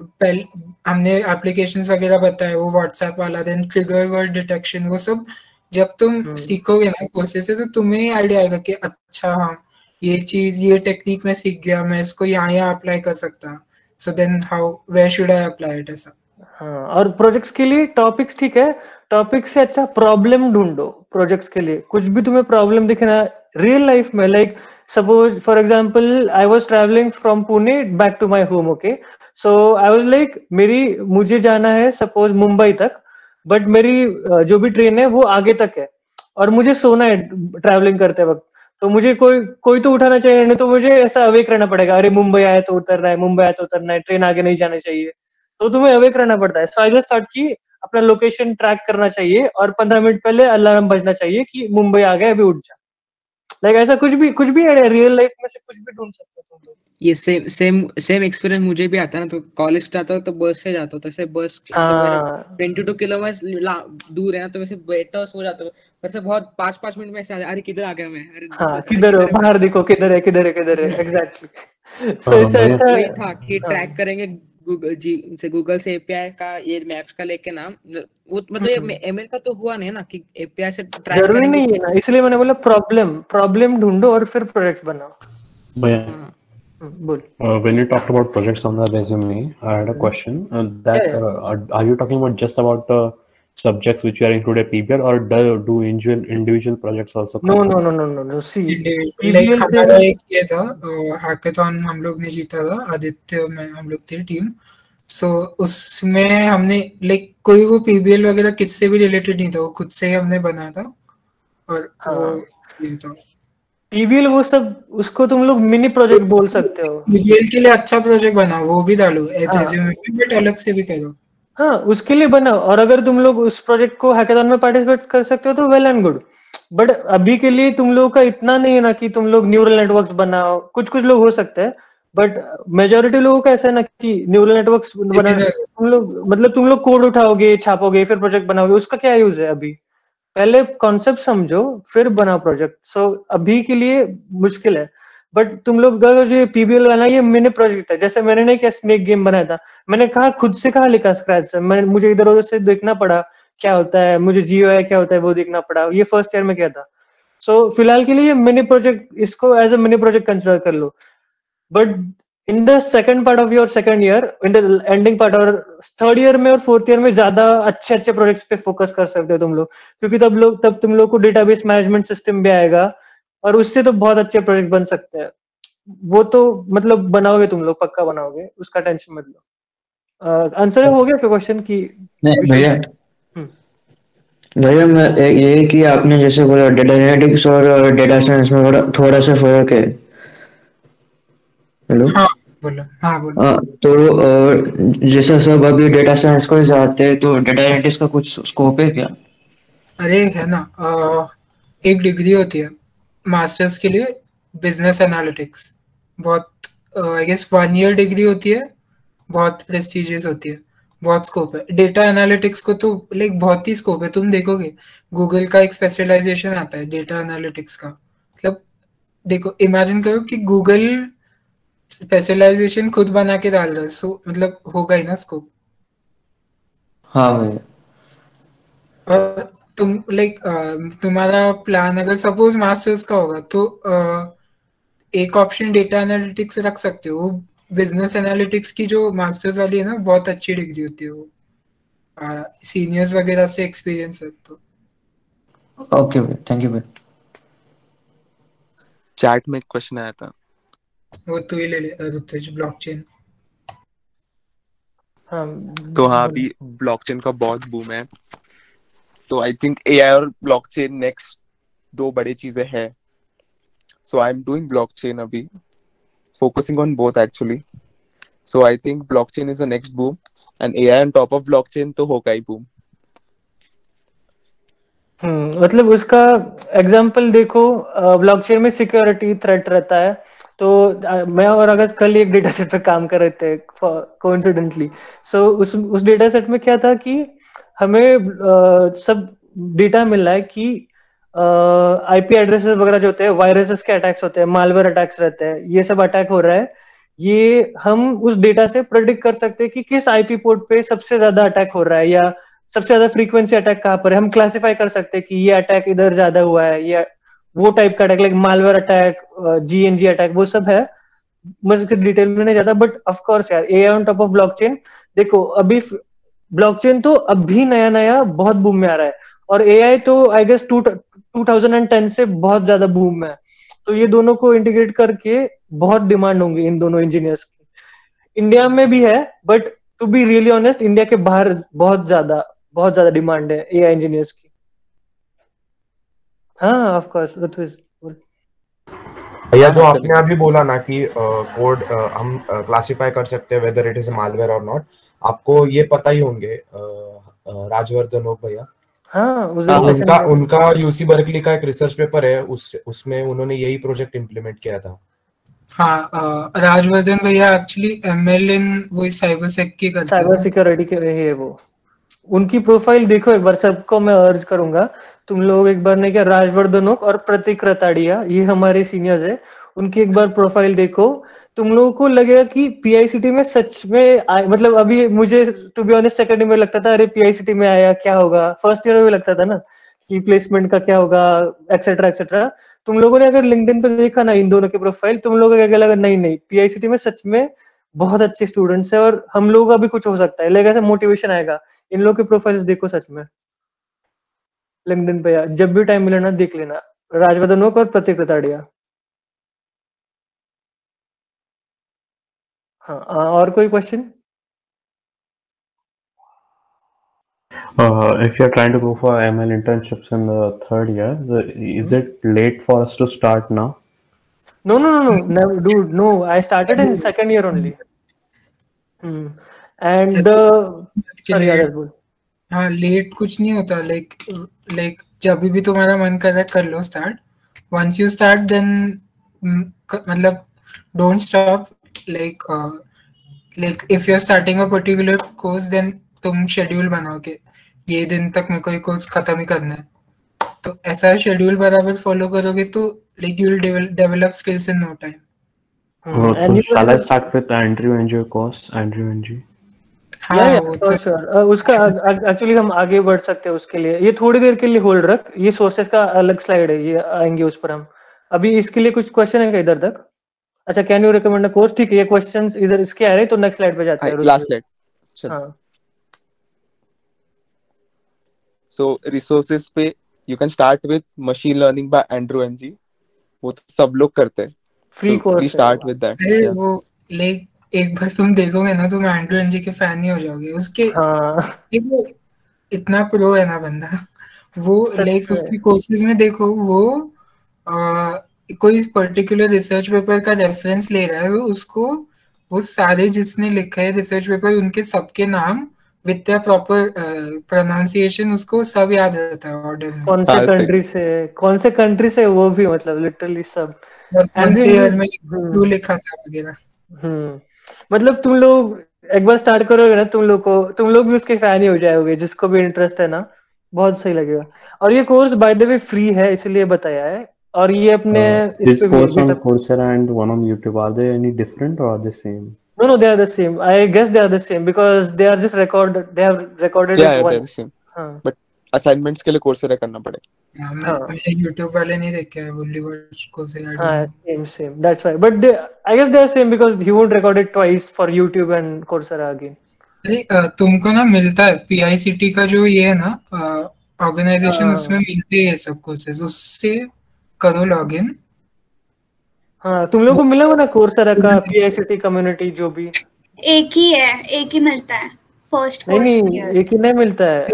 पहले हमने एप्लीकेशंस वगैरह बताया, वो व्हाट्सएप वाला, देन ट्रिगर वर्ड डिटेक्शन, वो सब जब तुम सीखोगे ना कोर्सेज से, तो तुम्हें आइडिया आएगा कि अच्छा हाँ, ये चीज, ये टेक्निक मैं सीख गया, मैं इसको यहाँ अप्लाई कर सकता। So then how, where should I apply it, ऐसा। हाँ, और प्रोजेक्ट्स के लिए टॉपिक्स ठीक है, टॉपिक से अच्छा प्रॉब्लम ढूंढो। प्रोजेक्ट्स के लिए कुछ भी तुम्हें प्रॉब्लम दिखे ना रियल लाइफ में, like suppose for example I was travelling from Pune back to my home, okay, so I was like मुझे जाना है सपोज मुंबई तक, बट मेरी जो भी ट्रेन है वो आगे तक है और मुझे सोना है ट्रैवलिंग करते वक्त, तो मुझे कोई तो उठाना चाहिए, नहीं तो मुझे ऐसा अवेक रहना पड़ेगा, अरे मुंबई आया तो उतरना है, मुंबई आया तो उतरना है, ट्रेन आगे नहीं जाना चाहिए, तो तुम्हें अवेक रहना पड़ता है। सो आई जस्ट थॉट कि अपना लोकेशन ट्रैक करना चाहिए और 15 मिनट पहले अलार्म बजना चाहिए कि मुंबई आ गए, अभी उठ जा। लाइक ऐसा कुछ भी रियल लाइफ में से कुछ भी ढूंढ सकते हो तुम लोग। ये सेम एक्सपीरियंस मुझे भी आता है ना, तो कॉलेज जाता हूँ तो बस से जाता हूँ, तो ऐसे बस 22 किलोमीटर दूर है ना, तो वैसे बैठा सो जाता हूँ, वैसे बहुत 5-5 मिनट में ऐसे अरे किधर आ गया मैं, अरे हाँ, किधर हो, बाहर देखो, किधर है एग्जैक्टली। सो ऐसा वही था कि ट्रैक करेंगे गूगल से एपीआई का, ये मैप्स का लेके ना, वो मतलब एमएल का तो हुआ नहीं ना कि एपीआई से ट्रैक जरूरी करेंगे, नहीं है ना, इसलिए मैंने बोला प्रॉब्लम ढूंढो और फिर प्रोजेक्ट्स बनाओ। When you talked about projects on the resume, I had a question. Are you talking about just about subjects which are included PBL, or do individual projects also No, count? no. See, like PBL हमारा से एक ये था hackathon हम लोग ने जीता था, आदित्य में हम लोग थे टीम। सो उसमें हमने लाइक कोई वो पीबीएल वगैरह किससे भी रिलेटेड नहीं था, वो खुद से ही हमने बनाया था और वो ये था। पीबीएल वो सब उसको तुम लोग मिनी प्रोजेक्ट बोल सकते हो। पीबीएल के लिए अच्छा प्रोजेक्ट बनाओ, वो भी डालो हाँ। रेज्यूमे में, बट अलग से भी करो। हाँ, उसके लिए बनाओ, और अगर तुम लोग उस प्रोजेक्ट को हैकेथॉन में पार्टिसिपेट कर सकते हो तो वेल एंड गुड। बट अभी के लिए तुम लोगों का इतना नहीं है ना कि तुम लोग न्यूरल नेटवर्क्स बनाओ। कुछ लोग हो सकते हैं, बट मेजोरिटी लोगों का ऐसा है ना कि न्यूरल नेटवर्क्स बना तुम लोग कोड उठाओगे, छापोगे, फिर प्रोजेक्ट बनाओगे, उसका क्या यूज है अभी? पहले कॉन्सेप्ट समझो, फिर बनाओ प्रोजेक्ट। सो अभी के लिए मुश्किल है। बट तुम लोग अगर जो पीबीएल वाला ये मिनी प्रोजेक्ट है, जैसे मैंने नहीं क्या स्नेक गेम बनाया था, मैंने कहा खुद से कहा लिखा स्क्रैच से, मुझे इधर उधर से देखना पड़ा क्या होता है, मुझे जीओआई क्या होता है वो देखना पड़ा। ये फर्स्ट ईयर में किया था। सो फिलहाल के लिए ये मिनी प्रोजेक्ट, इसको as a mini project consider कर लो। But in the second part of your second year, in the ending part और थर्ड ईयर में और फोर्थ ईयर में ज्यादा अच्छे प्रोजेक्ट्स पे फोकस कर सकते हो तुम लोग, क्योंकि तब तुम लोग को डेटाबेस मैनेजमेंट सिस्टम भी आएगा और उससे तो बहुत अच्छे प्रोजेक्ट बन सकते हैं। वो तो मतलब बनाओगे तुम लोग, पक्का बनाओगे, उसका टेंशन मत लो। आंसर हो गया क्या क्वेश्चन की? नहीं भैया, मैं ये कि आपने जैसे बोला डेटा एनालिटिक्स और डेटा साइंस में थोड़ा सा फर्क है। हेलो। हाँ बोलो। तो जैसा सब अभी डेटा साइंस को जाते हैं, तो डेटा एनालिटिक्स का कुछ स्कोप है क्या? अरे है ना, एक डिग्री होती है मास्टर्स के लिए, बिजनेस एनालिटिक्स। बहुत आई गेस 1 ईयर डिग्री होती है, बहुत प्रेस्टिजियस होती है, बहुत स्कोप है। डेटा एनालिटिक्स को तो लाइक बहुत ही स्कोप है। तुम देखोगे गूगल का एक स्पेशलाइजेशन आता है डेटा एनालिटिक्स का। मतलब देखो, इमेजिन करो कि गूगल स्पेशलाइजेशन खुद बना के डाल रहा है, सो मतलब होगा ही ना स्कोप। हाँ भैया। और तुम लाइक तुम्हारा प्लान अगर सपोज मास्टर्स का होगा तो एक ऑप्शन डेटा एनालिटिक्स रख सकते हो। बिजनेस एनालिटिक्स की जो मास्टर्स वाली है ना, बहुत अच्छी डिग्री होती है वो, सीनियर्स वगैरह से एक्सपीरियंस है तो। ओके भाई, थैंक यू भाई। चैट में एक क्वेश्चन आया था, वो तू ही ले ले ऋतुज, ब्लॉकचेन। तो हाँ, अभी ब्लॉकचेन का बहुत बूम है, तो आई थिंक एआई और ब्लॉकचेन नेक्स्ट 2 बड़ी चीजें हैं। सो आई एम डूइंग ब्लॉकचेन अभी, focusing on both actually. So I think blockchain is the next boom and AI on top of blockchain तो होगा ही बूम। मतलब उसका एग्जांपल देखो, ब्लॉकचेन में सिक्योरिटी थ्रेट रहता है। तो मैं और अगस्त कल एक डेटा सेट पे काम कर रहे थे कोइंसिडेंटली। सो उस डेटा सेट में क्या था कि हमें सब डेटा मिल रहा है कि आईपी एड्रेसेस वगैरह जो होते हैं, वायरसेस के अटैक्स होते हैं, मालवेयर अटैक्स रहते हैं, ये सब अटैक हो रहा है। ये हम उस डेटा से प्रेडिक्ट कर सकते हैं कि किस आईपी पोर्ट पे सबसे ज्यादा अटैक हो रहा है, या सबसे ज्यादा फ्रीक्वेंसी अटैक कहाँ पर है। हम क्लासिफाई कर सकते हैं कि ये अटैक इधर ज्यादा हुआ है, या वो टाइप का attack, like malware attack, GNG attack, वो सब है। मुझे उसके डिटेल में नहीं जाता, बट ऑफ कोर्स यार, AI on top of blockchain. देखो अभी ब्लॉकचेन तो अभी नया बहुत बूम में आ रहा है, और एआई तो आई गेस 2010 से बहुत ज्यादा बूम में है। तो ये दोनों को इंटीग्रेट करके बहुत डिमांड होंगी इन दोनों इंजीनियर्स की। इंडिया में भी है, but to be really honest, India के बाहर बहुत ज्यादा डिमांड है एआई इंजीनियर्स की। हाँ ऑफ कोर्स। भैया, जो आपने अभी बोला ना कि कोड हम क्लासिफाई कर सकते हैं वेदर इट इज मालवेयर और नॉट, आपको ये पता ही होंगे राजवर्धन हो भैया। हाँ, उनका यूसी बर्कली का एक रिसर्च पेपर है, उसमें उन्होंने यही प्रोजेक्ट इम्प्लीमेंट किया था। हाँ, राजवर्धन भैया एक्चुअली एमएल इन वो साइबर सेक की करते हैं, साइबर सिक्योरिटी के है वो। उनकी प्रोफाइल देखो एक बार, सबको मैं अर्ज करूंगा तुम लोग एक बार ने क्या, राजवर्धन और प्रतीक रताड़िया, ये हमारे सीनियर्स है, उनकी एक बार प्रोफाइल देखो। तुम लोगों को लगेगा कि पीआईसीटी में सच में मतलब अभी मुझे to be honest second year में लगता था अरे पीआईसीटी में आया क्या होगा, फर्स्ट ईयर में भी लगता था ना कि प्लेसमेंट का क्या होगा, एक्सेट्रा एक्सेट्रा। तुम लोगों ने अगर लिंक्डइन पे देखा ना इन दोनों की प्रोफाइल, तुम लोगों को क्या लगा, नहीं पीआईसीटी में सच में बहुत अच्छे स्टूडेंट्स है, और हम लोगों का भी कुछ हो सकता है, लेकिन ऐसा मोटिवेशन आएगा इन लोग के प्रोफाइल्स देखो सच में लिंक्डइन पे, यार जब भी टाइम मिले ना देख लेना, राजवर्धन ओक और प्रतीक कताड़िया। हाँ और कोई question? If you're trying to go for ML internships in the third year, is it late for us to start now? No, dude, no. I started in second year only. And sorry, others बोल। हाँ late कुछ नहीं होता, like जब भी तुम्हारा मन कर रहा है कर लो start. Once you start then मतलब don't stop, like if you are starting a particular course then तुम शेड्यूल बनाओ कि ये दिन तक मेरे को ये कोर्स खत्म ही करना है, तो ऐसा शेड्यूल बराबर फॉलो करोगे तो like you will develop skills in no time. So shall I start with Andrew NG course? Andrew NG. हाँ श्योर, उसका एक्चुअली हम आगे बढ़ सकते हैं उसके लिए। ये थोड़ी देर के लिए होल्ड रख, ये सोर्सेस का अलग स्लाइड है, ये आएंगे उस पर हम। अभी इसके लिए कुछ क्वेश्चन है क्या इधर तक? अच्छा, can you recommend a course? ठीक है, ये क्वेश्चंस इधर इसके आ रहे तो नेक्स्ट स्लाइड पे जाते हैं। Last slide. हाँ सो रिसोर्सेज पे you can start with machine learning by Andrew Ng, वो तो सब लोग करते हैं, फ्री कोर्स है। Start with that. अरे वो लाइक एक बार तुम देखोगे ना तुम एंड्रू एनजी के फैन ही हो जाओगे उसके। वो इतना प्रो है ना बंदा, वो लाइक उसके कोर्सेज में देखो वो कोई पर्टिकुलर रिसर्च पेपर का रेफरेंस ले रहा है, तो उसको वो सारे जिसने लिखा है रिसर्च पेपर उनके सबके नाम विद द प्रॉपर प्रोनाउंसिएशन उसको सब याद रहता है ऑर्डर में। कौन से कंट्री से वो भी मतलब लिटरली सब, और कौन से ईयर में क्यों लिखा था वगैरह। मतलब तुम लोग एक बार स्टार्ट करोगे ना, तुम लोग भी उसके फैन ही हो जाओगे, जिसको भी इंटरेस्ट है ना, बहुत सही लगेगा। और ये course by the way free है इसलिए बताया है, और ये अपने This course on Coursera and one on YouTube, are they any different or are they same? No, they are the same. I guess they are the same because they are just recorded. They have recorded it once. They are the same. But assignments के लिए Coursera करना पड़ेगा। मैं YouTube वाले नहीं देखे हैं, only watch Coursera। हाँ, same. That's why. But I guess they are same because he won't record it twice for YouTube and Coursera again. अरे तुमको ना मिलता है PICT का जो ये है ना ऑर्गेनाइजेशन, उसमें मिलते हैं सब कोर्सेज, उससे करो लॉगिन। हाँ, तुम लोगों को मिला हो ना कोर्सेरा का PICT कम्युनिटी जो भी? एक ही है, एक ही मिलता है फर्स्ट कोर्स। नहीं, एक ही नहीं मिलता है,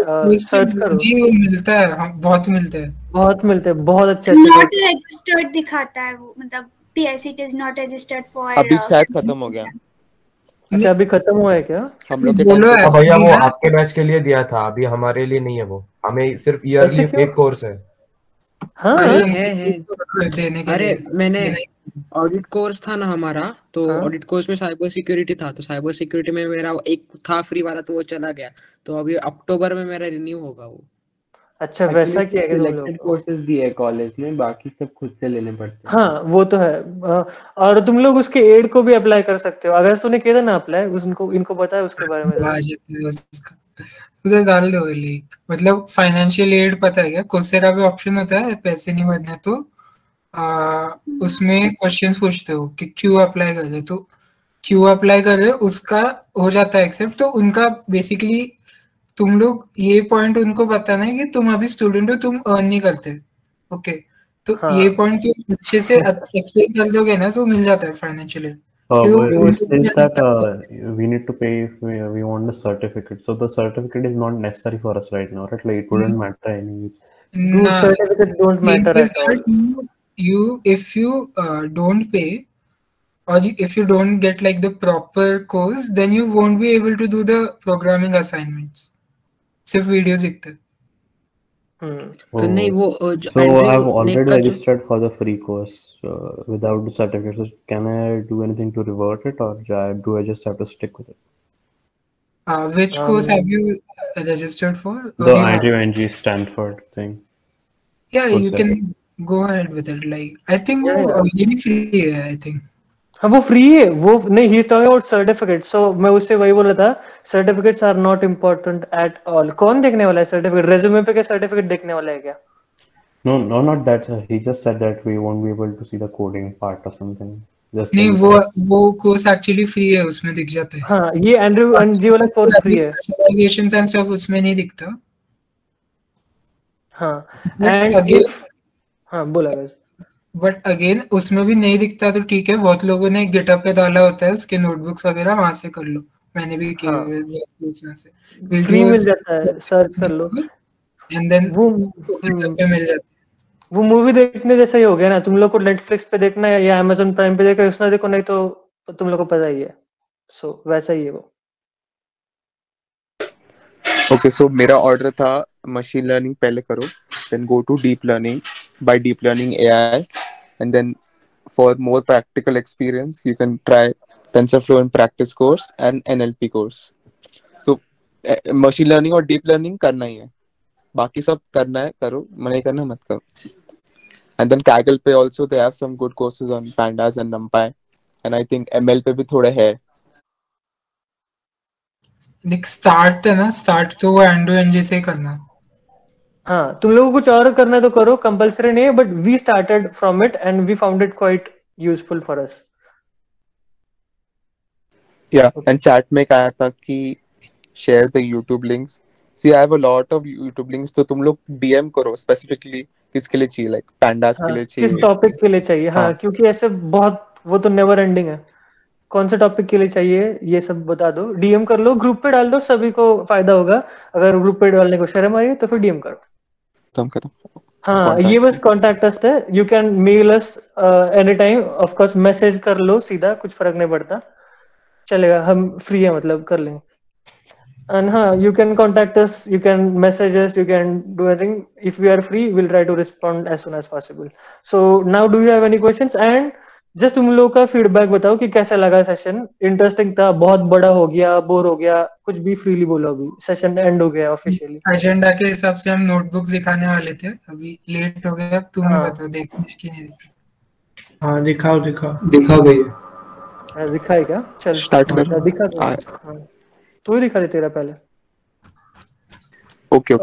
सर्च करो। जी वो मिलता है, बहुत मिलते हैं, बहुत अच्छे। नॉट रजिस्टर्ड दिखाता है वो, मतलब PICT is not registered for. अभी शायद खत्म हो गया। अच्छा, अभी खत्म हुआ है क्या? हम लोग के भैया वो आपके बैच के लिए दिया था, अभी हमारे लिए नहीं है वो, हमें सिर्फ ईयरली एक कोर्स है। हाँ है। अरे मैंने ऑडिट कोर्स था ना हमारा, तो ऑडिट कोर्स में साइबर सिक्योरिटी था, तो साइबर सिक्योरिटी में मेरा एक था फ्री वाला, तो वो चला गया, तो अभी अक्टूबर में मेरा रिन्यू होगा वो। अच्छा, वैसा क्या है? सिलेक्टेड कोर्सेज दिए कॉलेज में, बाकी सब खुद से लेने पड़ते हैं। हाँ वो तो है। और तुम लोग उसके एड को भी अप्लाई कर सकते हो, अगर तूने किया था ना अप्लाई, इनको बताया उसके बारे में। उधर डाल दो लिंक, मतलब फाइनेंशियल एड पता है क्या? कोर्सेरा पे ऑप्शन होता है पैसे नहीं भरने, तो उसमें क्वेश्चंस पूछते हो कि क्यों अप्लाई कर रहे, तो क्यों अप्लाई कर रहे हो उसका हो जाता है एक्सेप्ट। तो उनका बेसिकली तुम लोग ये पॉइंट उनको बताना है कि तुम अभी स्टूडेंट हो, तुम अर्न नहीं करते, ओके, तो ये पॉइंट तुम अच्छे से एक्सप्लेन कर दोगे ना तो मिल जाता है financial aid. It says that we need to pay if we want a certificate. So the certificate is not necessary for us right now, right? Like it wouldn't matter anyways. Certificates don't matter at all. If you don't pay, or if you don't get like the proper course, then you won't be able to do the programming assignments. सिर्फ video दिखते हैं। नहीं वो so I've already registered for the free course without the certificate. So can I do anything to revert it, or do I just have to stick with it? Which course have you registered for? The ING Stanford thing. Yeah, you can go ahead with it. Like I think वो already free है, I think. हाँ वो free है, वो नहीं, he is talking about certificate. So मैं उससे वही बोला था, certificates are not important at all. कौन देखने वाला है सर्टिफिकेट? रेज्यूमे पे क्या सर्टिफिकेट देखने वाला है क्या? No, not that. He just said that we won't be able to see the coding part or something. नहीं, वो कोर्स एक्चुअली फ्री है, उसमें दिख जाता है। हाँ, ये एनजी वाला कोर्स फ्री है। स्पेशलाइजेशंस एंड स्टफ उसमें नहीं दिखता। हाँ, एंड इफ हाँ बोला बस। बट अगेन उसमें भी नहीं दिखता तो ठीक है, बहुत लोगों ने गिटहब पे डाला होता है उसके नोटबुक्स वगैरह, वहां से कर लो। मैंने भी किए हुए हैं। फ्री मिल जाता है, सर्च कर लो एंड देन वो गिटहब पे मिल जाता है। वो मूवी देखने जैसा ही हो गया ना, तुम लोग को नेटफ्लिक्स पे देखना है या अमेजोन प्राइम पे देखना है, उसमें देखो, नहीं तो तुम लोग को पता ही है। सो वैसा ही है वो। ओके, सो मेरा ऑर्डर था मशीन लर्निंग पहले करो, then go to deep learning, by deep learning AI, and then for more practical experience you can try TensorFlow in practice course and NLP course. So machine learning और deep learning करना ही है, बाकी सब करना है करो, नहीं करना मत करो। एंड देन Kaggle पे also they have some good courses on pandas and numpy, and I think ML पे भी थोड़े है। लाइक स्टार्ट है ना, स्टार्ट तो वो एंड्रो एनजी से ही करना। हाँ, तुम लोगों को कुछ और करना है तो करो, कंपलसरी नहीं है, but we started from it and we found it quite useful for us. या एंड चैट में कहा था कि share the YouTube links. See I have a lot of YouTube links, तो तुम लोग डीएम करो स्पेसिफिकली किसके लिए चाहिए, लाइक पैंडास के लिए चाहिए, किस टॉपिक के लिए चाहिए। हाँ, क्योंकि ऐसे बहुत, वो तो नेवर एंडिंग है। कौन से टॉपिक के लिए चाहिए ये सब बता दो, डीएम कर लो, ग्रुप पे डाल दो, सभी को फायदा होगा। अगर ग्रुप पे डालने को शर्म आ रही है तो फिर डीएम करो। हाँ, ये बस कॉन्टैक्ट अस है, you can mail us any time, of course message कर लो सीधा, कुछ फर्क नहीं पड़ता, चलेगा, हम फ्री है, मतलब कर लेंगे। And you can contact us, you can message us, you can do anything. If we are free, we'll try to respond as soon as possible. So now, do you have any questions? And just तुम लोग का feedback बताओ कि कैसा लगा session. Interesting था, बहुत बड़ा हो गया, बोर हो गया, कुछ भी फ्रीली बोलो। अभी सेशन एंड हो गया ऑफिशियली। एजेंडा के हिसाब से हम नोटबुक दिखाने वाले थे, अभी लेट हो गया। अब तुम ही बताओ, देखने कि नहीं देखना। हाँ, दिखाओ भैया। दिखाए क्या? चल स्टार्ट कर, दिखा दो। तू ही दिखा दे तेरा पहले। ओके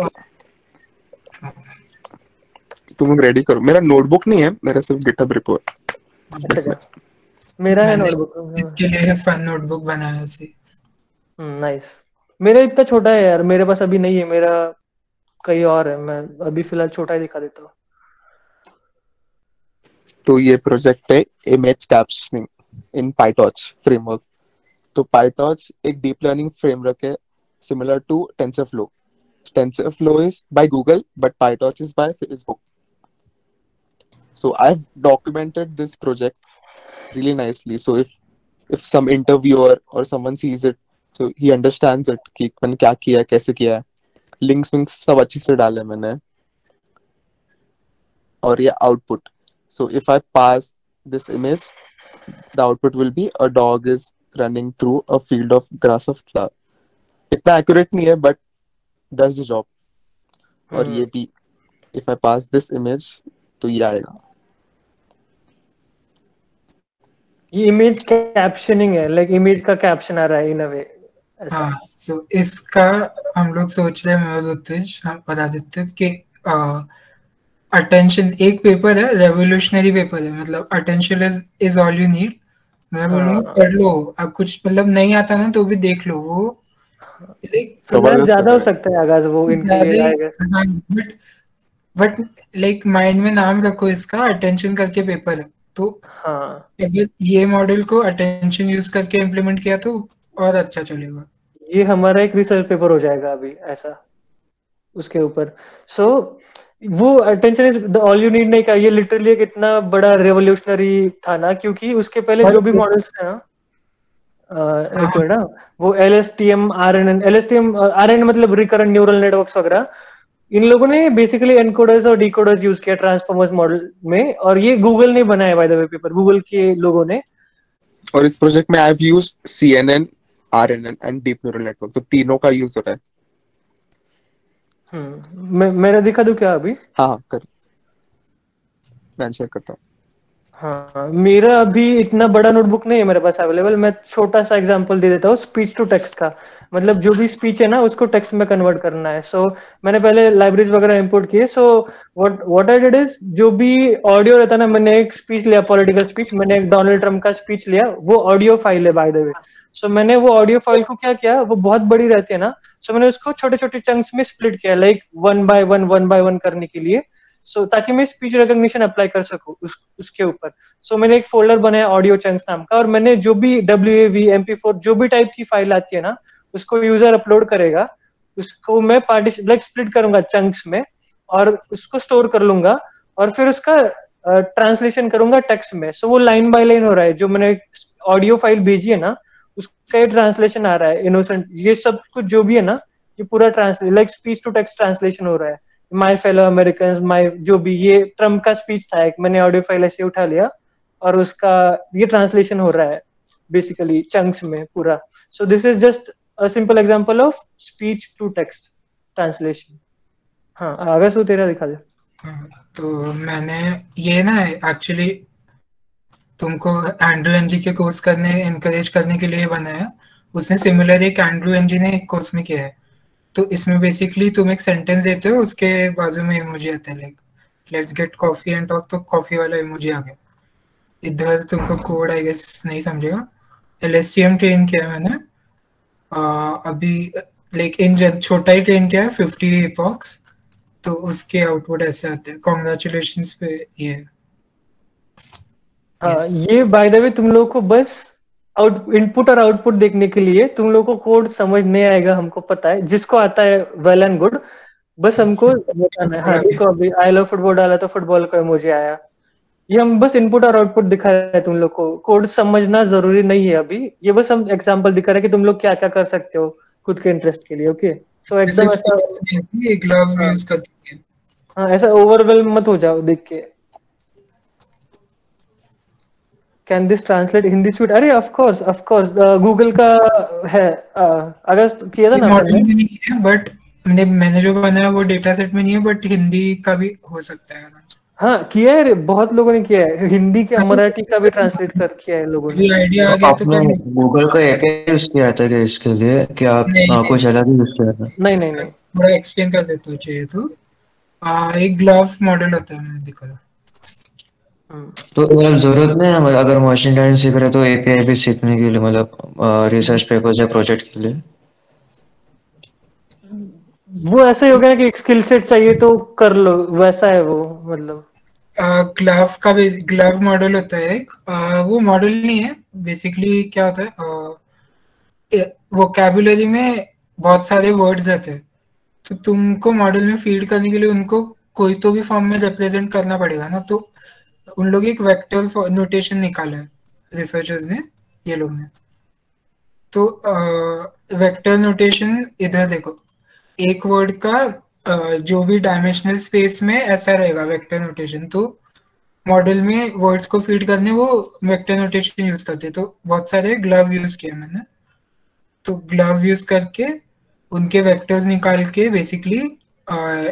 तुम लोग रेडी करो। मेरा नोटबुक नहीं है, मेरा सिर्फ गिटहब रिपोर्ट। अच्छा, मेरा है नोटबुक। इसके लिए फन नोटबुक बनाया से। नाइस। मेरा इतना छोटा है यार, मेरे पास अभी नहीं है, मेरा कहीं और है। मैं अभी फिलहाल छोटा ही दिखा देता हूँ। तो ये प्रोजेक्ट है image captioning in PyTorch framework. तो PyTorch एक डीप लर्निंग फ्रेमवर्क है, similar to TensorFlow. TensorFlow is by Google, but PyTorch is by Facebook. So I've documented this project really nicely. So if some interviewer or someone sees it, so he understands it कि मैंने क्या किया है, कैसे किया है, links सब अच्छे से डाले मैंने। और ये output. So if I pass this image, the output will be a dog is running through a field of grass of flower. इतना accurate नहीं है, but does the job. और ये भी if I pass this image तो ये आएगा। ये इमेज कैप्शनिंग है, लाइक इमेज का कैप्शन आ रहा है इन अ वे। हाँ, सो इसका हम लोग सोच रहे हैं, मैं और उत्तेज हम बता देते हैं कि अटेंशन एक पेपर है, रेवोल्यूशनरी पेपर है, मतलब attention is all you need. मैं बोलूँगा पढ़ लो, अब कुछ मतलब नहीं आता ना तो भी देख लो। वो ज्यादा हो सकता है आगाज वो इनके लिए आएगा। बट लाइक माइंड में नाम रखो इसका, अटेंशन करके पेपर है। तो अगर ये मॉडल को अटेंशन यूज करके इम्प्लीमेंट किया तो और अच्छा चलेगा। ये हमारा एक रिसर्च पेपर हो जाएगा अभी ऐसा उसके ऊपर। सो वो attention is the all you need नहीं का, ये लिटरली एक इतना बड़ा रेवोल्यूशनरी था ना, क्योंकि उसके पहले जो भी मॉडल्स थे ना, एक मिनट ना, वो LSTM RNN मतलब रिकरेंट न्यूरल नेटवर्क्स वगैरह, इन लोगों ने बेसिकली एनकोडर्स और डिकोडर्स यूज किया ट्रांसफॉर्मर्स मॉडल में। और ये गूगल ने बनाया by the way paper, Google के लोगों ने। और इस प्रोजेक्ट में I have used CNN, RNN and deep neural network, तो तीनों का यूज हो रहा है। मेरा दिखा दूं क्या अभी? हाँ कर, मैं शेयर करता हूँ। हाँ, मेरा अभी इतना बड़ा नोटबुक नहीं है मेरे पास अवेलेबल। मैं छोटा सा एग्जांपल दे देता हूँ स्पीच टू टेक्स्ट का। मतलब जो भी स्पीच है ना उसको टेक्स्ट में कन्वर्ट करना है। सो मैंने पहले लाइब्रेरीज वगैरह इंपोर्ट किए। So what I did is, जो भी ऑडियो रहता है ना, मैंने एक स्पीच लिया, पॉलिटिकल स्पीच, मैंने एक डोनाल्ड ट्रम्प का स्पीच लिया, वो ऑडियो फाइल है बाय द वे। सो मैंने वो ऑडियो फाइल को क्या किया, वो बहुत बड़ी रहती है ना, सो मैंने उसको छोटे छोटे चंक्स में स्प्लिट किया, लाइक वन बाय वन करने के लिए। सो ताकि मैं स्पीच रिकॉग्निशन अप्लाई कर सकूं उसके ऊपर। सो मैंने एक फोल्डर बनाया ऑडियो चंक्स नाम का, और मैंने जो भी WAV MP4 जो भी टाइप की फाइल आती है ना, उसको यूजर अपलोड करेगा, उसको मैं पार्टीशन लाइक स्प्लिट करूंगा चंक्स में, और उसको स्टोर कर लूंगा, और फिर उसका ट्रांसलेशन करूंगा टेक्स्ट में। सो वो लाइन बाय लाइन हो रहा है, जो मैंने ऑडियो फाइल भेजी है ना उसका ये ट्रांसलेशन आ रहा है, इनोसेंट, ये सब कुछ जो भी है ना, ये पूरा translate like speech to text translation हो रहा है। माय फेलो अमेरिकन्स, माय जो भी, ये ट्रम्प का स्पीच था एक, मैंने ऑडियो फाइल ऐसे उठा लिया और उसका ये ट्रांसलेशन हो रहा है बेसिकली चंक्स में पूरा। So this is just a simple example of speech to text translation. हाँ, आगे सो तेरा दिखा दे। तो मैंने ये ना एक्चुअली तुमको एंड्रू एनजी के कोर्स करने एनकरेज करने के लिए बनाया। उसने सिमिलर एक एंड्रू एनजी ने एक कोर्स में किया है। तो इसमें बेसिकली तुम एक सेंटेंस देते हो, उसके बाजू में इमोजी आता है, like let's get coffee and talk, तो कॉफी वाला इमोजी आ गया। इधर तुमको कोड आई गेस नहीं समझेगा। LSTM ट्रेन किया है मैंने अभी, लाइक इन छोटा ही ट्रेन किया है 50 एपॉक्स, तो उसके आउटपुट ऐसे आते हैं। कॉन्ग्रेचुलेशंस पे ये हाँ, ये बाय द वे तुम लोगों को बस इनपुट और आउटपुट देखने के लिए, तुम लोगों को कोड समझ नहीं आएगा, हमको पता है। जिसको आता है वेल एंड गुड, बस हमको बताना है। हाँ देखो, अभी आई लव फुटबॉल डाला तो फुटबॉल का इमोजी आया। ये हम बस इनपुट और आउटपुट दिखा रहे हैं तुम लोग को, कोड समझना जरूरी नहीं है अभी। ये बस हम एग्जांपल दिखा रहे हैं कि तुम लोग क्या क्या कर सकते हो खुद के इंटरेस्ट के लिए। ओके, सो एकदम ऐसा ग्लव यूज करते हैं। हाँ, ऐसा ओवरवेल्म मत हो जाओ देख के। Can this translate Hindi sweet? अरे ऑफ कोर्स गूगल का है। अगर किया था ना मॉडल में नहीं है, बट मैंने जो बनाया वो डेटा सेट में नहीं है, बट हिंदी का भी हो सकता है। हाँ, किया है, बहुत लोगों ने किया है, हिंदी का मराठी का भी ट्रांसलेट कर किया है लोगों ने। आइडिया आ गया तो आपने गूगल का API यूज किया था क्या इसके लिए, क्या आप कुछ अलग ही यूज किया था? नहीं थोड़ा एक्सप्लेन कर देता हूँ चाहिए तो। एक ग्लव मॉडल होता है, मैंने दिखा था। तो मतलब जरूरत नहीं है, मतलब अगर मशीन लर्निंग सीख रहे तो API भी सीखने के लिए, मतलब रिसर्च पेपर्स या प्रोजेक्ट के लिए? वो ऐसा ही हो गया कि एक स्किल सेट चाहिए तो कर लो, वैसा है वो। मतलब ग्लव का भी ग्लव मॉडल होता है एक, वो मॉडल नहीं है बेसिकली। क्या होता है, वोकैबुलरी में बहुत सारे वर्ड्स रहते हैं, तो तुमको मॉडल में फीड करने के लिए उनको कोई तो भी फॉर्म में रिप्रेजेंट करना पड़ेगा ना। तो उन लोग एक वेक्टर नोटेशन निकाला है रिसर्चर्स ने, ये लोग ने। तो वेक्टर नोटेशन इधर देखो, एक वर्ड का जो भी डायमेंशनल स्पेस में ऐसा रहेगा वेक्टर नोटेशन। तो मॉडल में वर्ड्स को फीड करने वो वेक्टर नोटेशन यूज करते, तो बहुत सारे ग्लव यूज किया मैंने। तो ग्लव यूज करके उनके वेक्टर्स निकाल के बेसिकली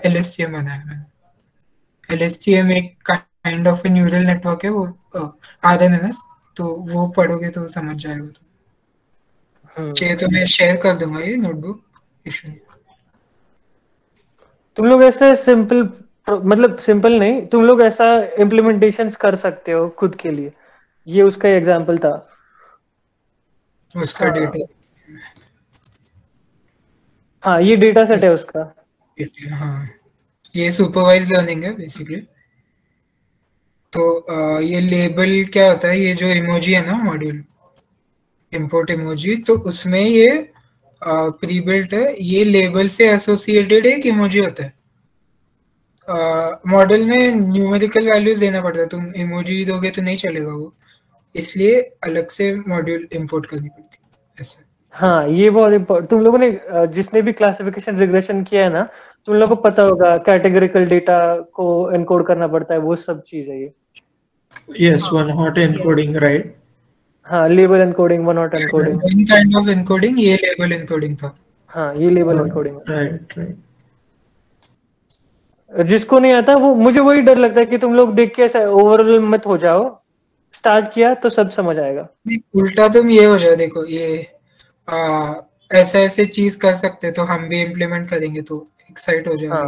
LSTM बनाया मैंने। LSTM एक काइंड ऑफ न्यूरल नेटवर्क है, वो RNNs, तो वो पढ़ोगे तो समझ जाएगा। तो चाहिए तो मैं शेयर कर दूंगा ये नोटबुक, इशू नहीं। तुम लोग ऐसे सिंपल, मतलब सिंपल नहीं, तुम लोग ऐसा इम्प्लीमेंटेशंस कर सकते हो खुद के लिए। ये उसका एग्जांपल था उसका डेटा। हाँ, ये डेटा सेट है उसका। हाँ, ये सुपरवाइज लर्निंग है बेसिकली। तो ये लेबल क्या होता है, ये जो इमोजी है ना मॉड्यूल, इंपोर्ट इमोजी, तो उसमें ये प्री बिल्ट है, ये लेबल से एसोसिएटेड एक इमोजी होता है। मॉडल में न्यूमेरिकल वैल्यूज देना पड़ता है, तुम इमोजी दोगे तो नहीं चलेगा वो, इसलिए अलग से मॉड्यूल इंपोर्ट करनी पड़ती है ऐसा। हाँ, ये बहुत इम्पोर्टेंट। तुम लोगों ने जिसने भी क्लासिफिकेशन रिग्रेशन किया है ना, तुम लोगों को पता होगा कैटेगरिकल डेटा को एनकोड करना पड़ता है, वो सब चीज है ये। Yes, one hot encoding, right? हाँ, label encoding, one hot encoding, kind of encoding, ये लेबल एनकोडिंग था। हाँ, ये लेबल एनकोडिंग है। राइट। जिसको नहीं आता वो, मुझे वही डर लगता है कि तुम लोग देख के ऐसा ओवरवेल्म मत हो जाओ, स्टार्ट किया तो सब समझ आएगा। उल्टा तुम ये हो जाए, देखो ये ऐसे ऐसे चीज कर सकते तो हम भी इम्प्लीमेंट करेंगे तो एक्साइट हो जाएगा।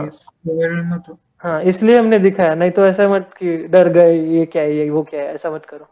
ना तो हाँ, इसलिए हमने दिखाया, नहीं तो ऐसा मत कि डर गए ये क्या है ये वो क्या है, ऐसा मत करो।